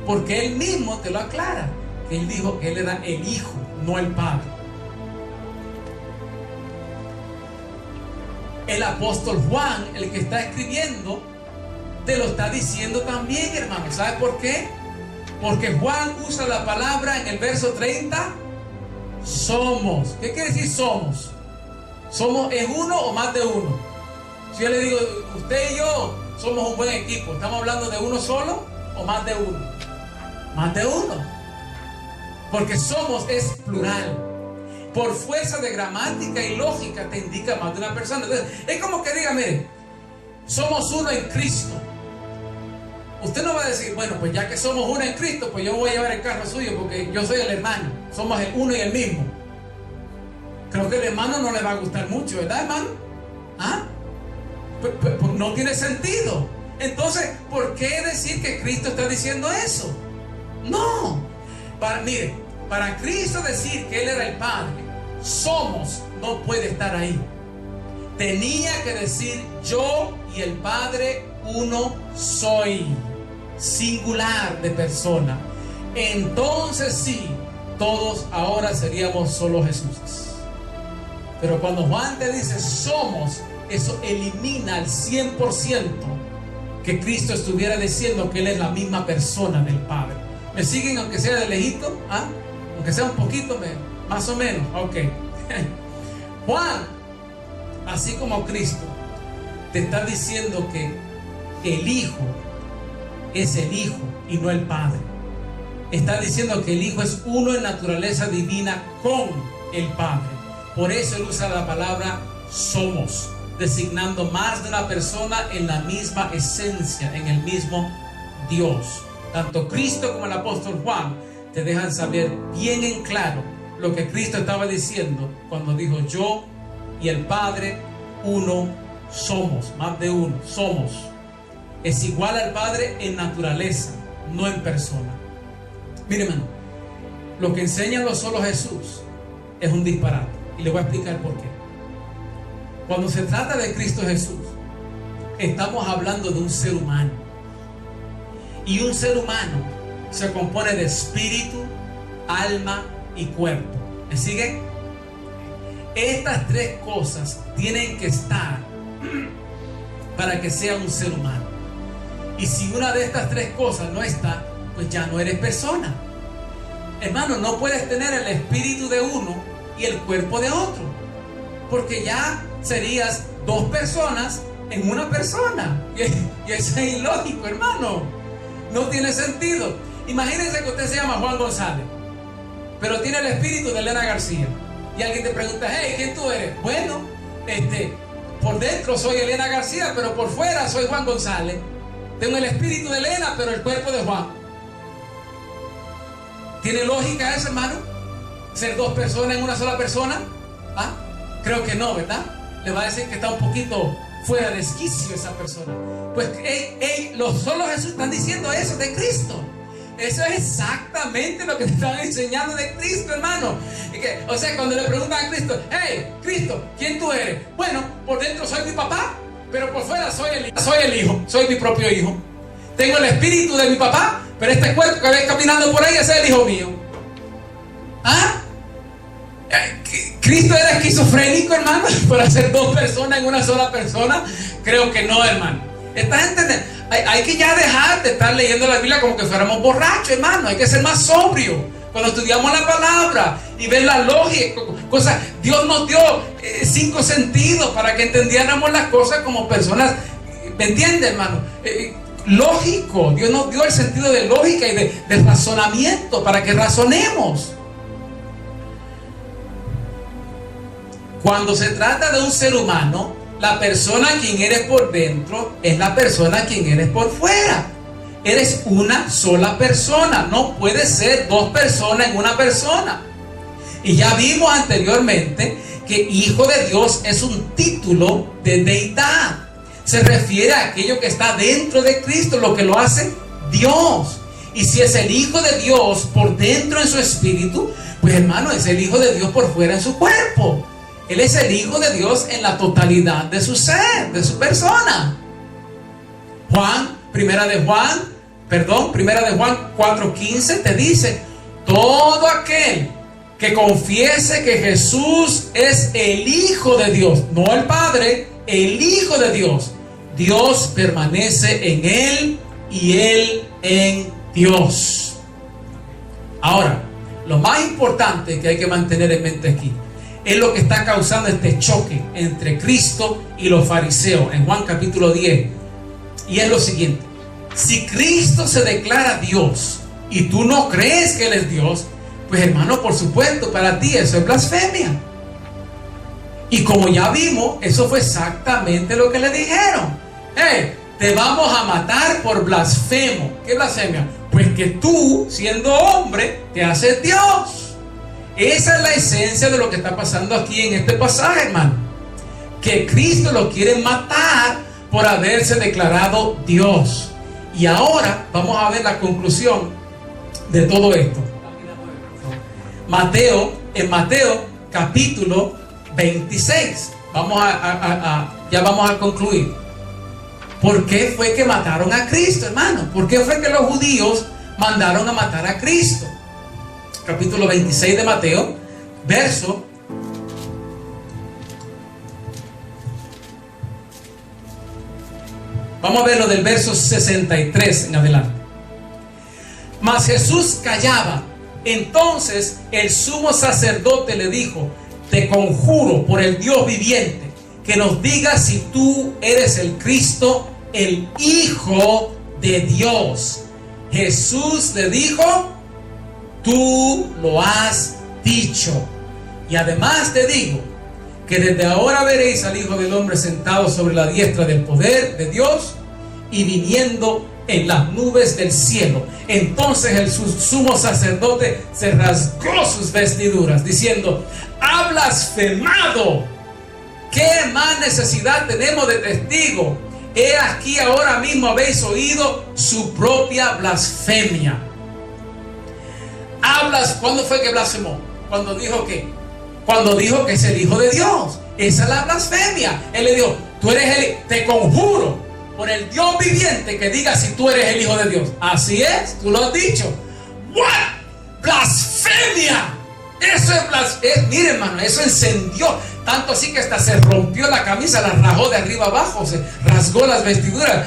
Porque Él mismo te lo aclara. Que Él dijo que Él era el Hijo, no el Padre. El apóstol Juan, el que está escribiendo, te lo está diciendo también, hermano. ¿Sabes por qué? Porque Juan usa la palabra en el verso 30, somos. ¿Qué quiere decir somos? ¿Somos es uno o más de uno? Si yo le digo, usted y yo somos un buen equipo, ¿estamos hablando de uno solo o más de uno? Más de uno. Porque somos es plural. Por fuerza de gramática y lógica te indica más de una persona. Entonces, es como que diga, mire, somos uno en Cristo. Usted no va a decir, bueno, pues ya que somos uno en Cristo, pues yo voy a llevar el carro suyo porque yo soy el hermano. Somos el uno y el mismo. Creo que el hermano no le va a gustar mucho, ¿verdad, hermano? ¿Ah? Pues no tiene sentido. Entonces, ¿por qué decir que Cristo está diciendo eso? No. Mire, para Cristo decir que Él era el Padre, somos, no puede estar ahí. Tenía que decir yo y el Padre uno soy. Singular de persona. Entonces sí, todos ahora seríamos solo Jesús. Pero cuando Juan te dice somos, eso elimina al 100% que Cristo estuviera diciendo que Él es la misma persona del Padre. ¿Me siguen aunque sea de lejito? ¿Ah? Aunque sea un poquito más o menos. Ok. Juan, así como Cristo, te está diciendo que el Hijo es el Hijo y no el Padre. Está diciendo que el Hijo es uno en naturaleza divina con el Padre. Por eso Él usa la palabra somos, designando más de una persona en la misma esencia, en el mismo Dios. Tanto Cristo como el apóstol Juan te dejan saber bien en claro lo que Cristo estaba diciendo cuando dijo yo y el Padre uno somos, más de uno, somos. Es igual al Padre en naturaleza, no en persona. Mire, hermano, lo que enseña lo solo Jesús es un disparate. Y le voy a explicar por qué. Cuando se trata de Cristo Jesús, estamos hablando de un ser humano. Y un ser humano se compone de espíritu, alma y cuerpo. ¿Me sigue? Estas tres cosas tienen que estar para que sea un ser humano. Y si una de estas tres cosas no está, pues ya no eres persona. Hermano, no puedes tener el espíritu de uno y el cuerpo de otro, porque ya serías dos personas en una persona. Y eso es ilógico, hermano. No tiene sentido. Imagínense que usted se llama Juan González, pero tiene el espíritu de Elena García. Y alguien te pregunta, hey, ¿quién tú eres? Bueno, por dentro soy Elena García, pero por fuera soy Juan González. Tengo el espíritu de Elena, pero el cuerpo de Juan. ¿Tiene lógica eso, hermano? ¿Ser dos personas en una sola persona? ¿Ah? Creo que no, ¿verdad? Le va a decir que está un poquito fuera de esquicio esa persona. Pues los solo Jesús están diciendo eso de Cristo. Eso es exactamente lo que te están enseñando de Cristo, hermano. O sea, cuando le preguntan a Cristo, hey, Cristo, ¿quién tú eres? Bueno, por dentro soy mi papá, pero por fuera soy el hijo, soy mi propio hijo. Tengo el espíritu de mi papá, pero este cuerpo que ves caminando por ahí, ese es el hijo mío. ¿Ah? ¿Cristo era esquizofrénico, hermano, para ser dos personas en una sola persona? Creo que no, hermano. Esta gente, hay que ya dejar de estar leyendo la Biblia como que fuéramos borrachos, hermano. Hay que ser más sobrio cuando estudiamos la palabra y ver la lógica, cosas. Dios nos dio 5 sentidos para que entendiéramos las cosas como personas. ¿Me entiende, hermano? Lógico. Dios nos dio el sentido de lógica y de razonamiento para que razonemos. Cuando se trata de un ser humano, la persona quien eres por dentro es la persona quien eres por fuera. Eres una sola persona. No puede ser dos personas en una persona. Y ya vimos anteriormente que hijo de Dios es un título de deidad. Se refiere a aquello que está dentro de Cristo, lo que lo hace Dios. Y si es el hijo de Dios por dentro en su espíritu, pues hermano, es el hijo de Dios por fuera en su cuerpo. Él es el hijo de Dios en la totalidad de su ser, de su persona. Primera de Juan 4:15 te dice: todo aquel que confiese que Jesús es el Hijo de Dios, no el Padre, el Hijo de Dios, Dios permanece en él y él en Dios. Ahora, lo más importante que hay que mantener en mente aquí es lo que está causando este choque entre Cristo y los fariseos en Juan capítulo 10. Y es lo siguiente: si Cristo se declara Dios y tú no crees que Él es Dios, pues hermano, por supuesto, para ti eso es blasfemia. Y como ya vimos, eso fue exactamente lo que le dijeron. Te vamos a matar por blasfemo. ¿Qué blasfemia? Pues que tú, siendo hombre, te haces Dios. Esa es la esencia de lo que está pasando aquí en este pasaje, hermano. Que Cristo lo quiere matar por haberse declarado Dios. Y ahora vamos a ver la conclusión de todo esto. En Mateo capítulo 26. Ya vamos a concluir. ¿Por qué fue que mataron a Cristo, hermano? ¿Por qué fue que los judíos mandaron a matar a Cristo? Capítulo 26 de Mateo, verso. Vamos a verlo del verso 63 en adelante. Mas Jesús callaba. Entonces el sumo sacerdote le dijo: te conjuro por el Dios viviente, que nos digas si tú eres el Cristo, el Hijo de Dios. Jesús le dijo: tú lo has dicho. Y además te digo que desde ahora veréis al Hijo del Hombre sentado sobre la diestra del poder de Dios y viniendo en las nubes del cielo. Entonces el sumo sacerdote se rasgó sus vestiduras, diciendo: ha blasfemado. ¿Qué más necesidad tenemos de testigo? He aquí ahora mismo habéis oído su propia blasfemia. ¿Cuándo fue que blasfemó? Cuando dijo que es el Hijo de Dios. Esa es la blasfemia. Él le dijo: te conjuro por el Dios viviente que diga si tú eres el Hijo de Dios. Así es, tú lo has dicho. ¿What? Blasfemia. Eso es mire, hermano, eso encendió. Tanto así que hasta se rompió la camisa, la rajó de arriba abajo, se rasgó las vestiduras.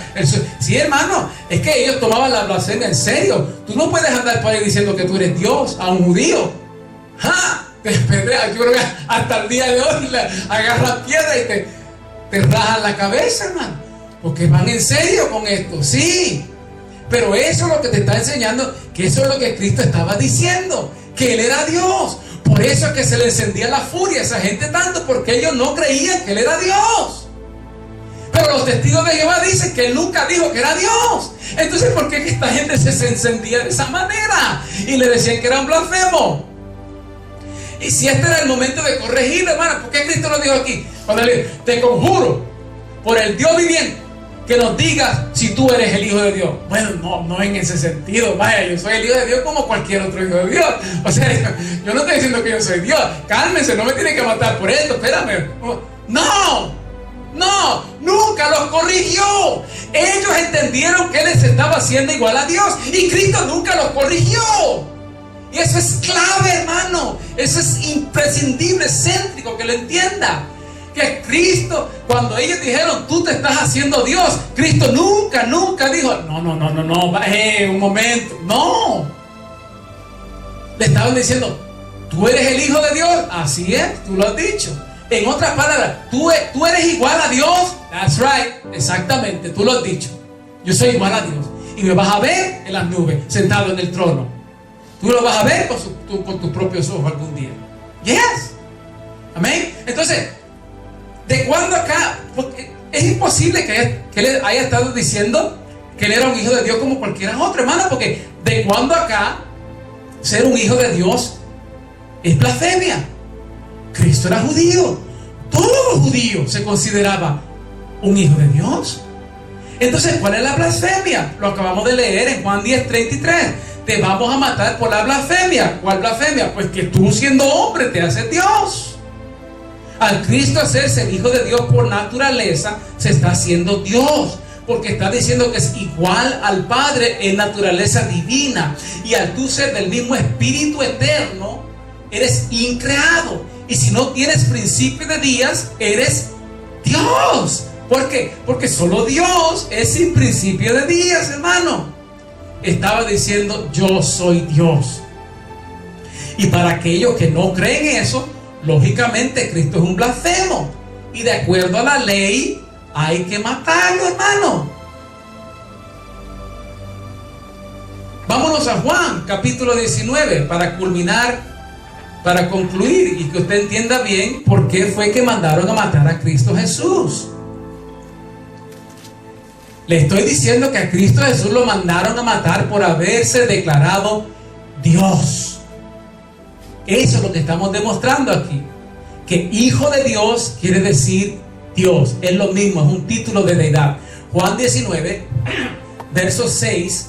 Sí, hermano, es que ellos tomaban la blasfemia en serio. Tú no puedes andar por ahí diciendo que tú eres Dios a un judío. Te pedrea. Yo creo que hasta el día de hoy le agarran piedra y te rajan la cabeza, hermano. Porque van en serio con esto, sí. Pero eso es lo que te está enseñando, que eso es lo que Cristo estaba diciendo, que Él era Dios. Por eso es que se le encendía la furia a esa gente tanto, porque ellos no creían que Él era Dios. Pero los testigos de Jehová dicen que Él nunca dijo que era Dios. Entonces, ¿por qué que esta gente se encendía de esa manera? Y le decían que era un blasfemo. Y si este era el momento de corregir, hermano, ¿por qué Cristo lo dijo aquí? Cuando le dijo: te conjuro por el Dios viviente que nos digas si tú eres el Hijo de Dios. Bueno, no en ese sentido. Vaya, yo soy el Hijo de Dios como cualquier otro hijo de Dios. O sea, yo no estoy diciendo que yo soy Dios. Cálmense, no me tienen que matar por esto. Espérame. No, nunca los corrigió. Ellos entendieron que Él se estaba haciendo igual a Dios y Cristo nunca los corrigió. Y eso es clave, hermano. Eso es imprescindible, céntrico, que lo entienda. Que Cristo, cuando ellos dijeron: tú te estás haciendo Dios, Cristo nunca dijo: no, un momento. No. Le estaban diciendo: tú eres el Hijo de Dios. Así es, tú lo has dicho. En otras palabras, tú eres igual a Dios. That's right, exactamente, tú lo has dicho. Yo soy igual a Dios. Y me vas a ver en las nubes, sentado en el trono. Tú lo vas a ver con tus propios ojos algún día. Yes. Amén. Entonces, ¿De cuándo acá? Porque es imposible que él haya estado diciendo que él era un hijo de Dios como cualquiera otro, hermano, porque ¿de cuándo acá ser un hijo de Dios es blasfemia? Cristo era judío. Todo judío se consideraba un hijo de Dios. Entonces, ¿cuál es la blasfemia? Lo acabamos de leer en Juan 10:33. Te vamos a matar por la blasfemia. ¿Cuál blasfemia? Pues que tú, siendo hombre, te haces Dios. Al Cristo hacerse el hijo de Dios por naturaleza, se está haciendo Dios, porque está diciendo que es igual al Padre en naturaleza divina. Y al tú ser del mismo Espíritu eterno, eres increado. Y si no tienes principio de días, eres Dios. ¿Por qué? Porque solo Dios es sin principio de días, hermano. Estaba diciendo, yo soy Dios. Y para aquellos que no creen eso, lógicamente Cristo es un blasfemo. Y de acuerdo a la ley, hay que matarlo, hermano. Vámonos a Juan, capítulo 19, para concluir y que usted entienda bien por qué fue que mandaron a matar a Cristo Jesús. Le estoy diciendo que a Cristo Jesús lo mandaron a matar por haberse declarado Dios. Eso es lo que estamos demostrando aquí. Que hijo de Dios quiere decir Dios. Es lo mismo, es un título de deidad. Juan 19, verso 6.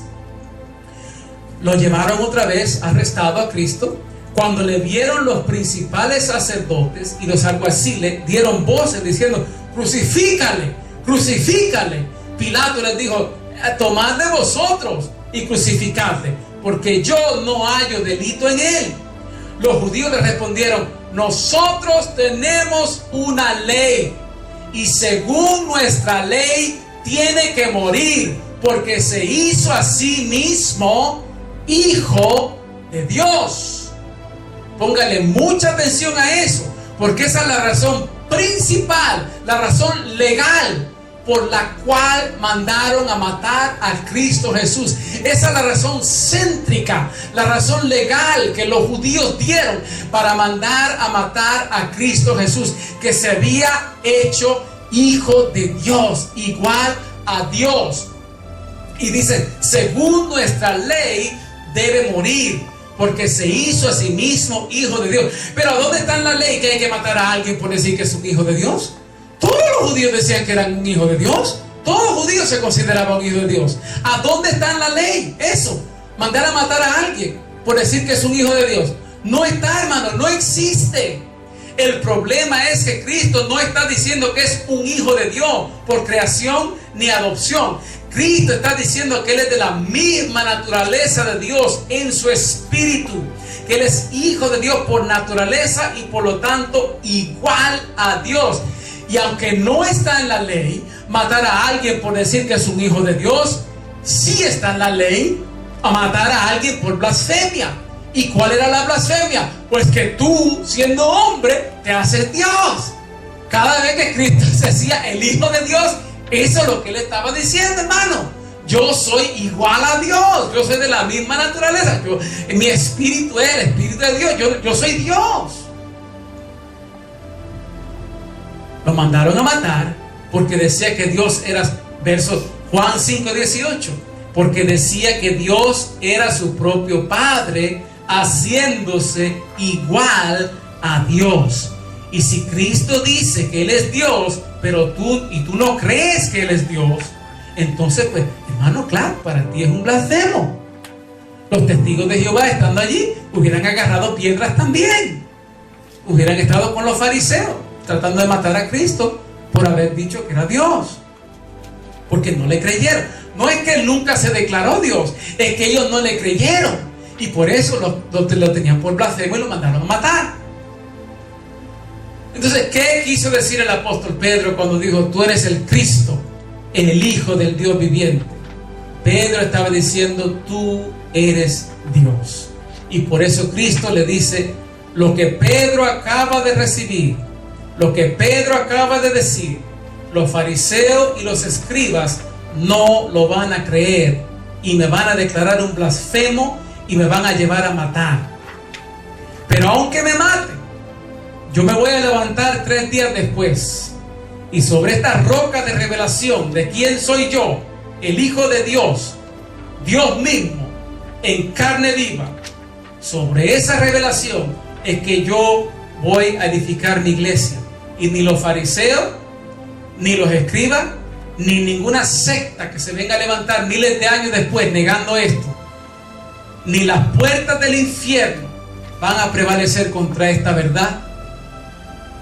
Lo llevaron otra vez arrestado a Cristo. Cuando le vieron los principales sacerdotes y los alguaciles, dieron voces diciendo, crucifícale, crucifícale. Pilato les dijo, tomad de vosotros y crucificadle, porque yo no hallo delito en él. Los judíos le respondieron, nosotros tenemos una ley, y según nuestra ley tiene que morir, porque se hizo a sí mismo hijo de Dios. Póngale mucha atención a eso, porque esa es la razón principal, la razón legal por la cual mandaron a matar a Cristo Jesús. Esa es la razón céntrica, la razón legal que los judíos dieron para mandar a matar a Cristo Jesús, que se había hecho hijo de Dios, igual a Dios. Y dice, según nuestra ley debe morir, porque se hizo a sí mismo hijo de Dios. Pero ¿dónde está en la ley que hay que matar a alguien por decir que es un hijo de Dios? Todos los judíos decían que eran un hijo de Dios. Todos los judíos se consideraban un hijo de Dios. ¿A dónde está en la ley eso? Mandar a matar a alguien por decir que es un hijo de Dios. No está, hermano, no existe. El problema es que Cristo no está diciendo que es un hijo de Dios por creación ni adopción. Cristo está diciendo que Él es de la misma naturaleza de Dios en su espíritu, que Él es hijo de Dios por naturaleza y por lo tanto igual a Dios. Y aunque no está en la ley matar a alguien por decir que es un hijo de Dios, sí está en la ley a matar a alguien por blasfemia. ¿Y cuál era la blasfemia? Pues que tú, siendo hombre, te haces Dios. Cada vez que Cristo se hacía el hijo de Dios, eso es lo que Él estaba diciendo, hermano. Yo soy igual a Dios. Yo soy de la misma naturaleza. Mi espíritu es el espíritu de Dios. Yo soy Dios. Lo mandaron a matar porque decía que Dios era, verso Juan 5:18, porque decía que Dios era su propio Padre, haciéndose igual a Dios. Y si Cristo dice que Él es Dios, pero tú no crees que Él es Dios, entonces pues, hermano, claro, para ti es un blasfemo. Los testigos de Jehová, estando allí, hubieran agarrado piedras también. Hubieran estado con los fariseos tratando de matar a Cristo por haber dicho que era Dios, porque no le creyeron. No es que Él nunca se declaró Dios, es que ellos no le creyeron, y por eso lo tenían por blasfemo y lo mandaron a matar. Entonces, ¿qué quiso decir el apóstol Pedro cuando dijo, tú eres el Cristo, el Hijo del Dios viviente? Pedro estaba diciendo, tú eres Dios. Y por eso Cristo le dice, lo que Pedro acaba de recibir, lo que Pedro acaba de decir, los fariseos y los escribas no lo van a creer y me van a declarar un blasfemo y me van a llevar a matar. Pero aunque me maten, yo me voy a levantar 3 días después Y sobre esta roca de revelación de quién soy yo, el Hijo de Dios, Dios mismo, en carne viva, sobre esa revelación es que yo voy a edificar mi iglesia. Y ni los fariseos, ni los escribas, ni ninguna secta que se venga a levantar miles de años después negando esto, ni las puertas del infierno van a prevalecer contra esta verdad,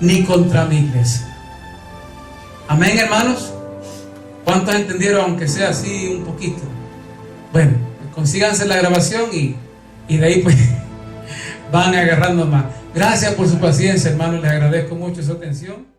ni contra mi iglesia. Amén, hermanos. ¿Cuántos entendieron, aunque sea así un poquito? Bueno, consíganse la grabación y de ahí pues van agarrando más. Gracias por su paciencia, hermanos. Les agradezco mucho su atención.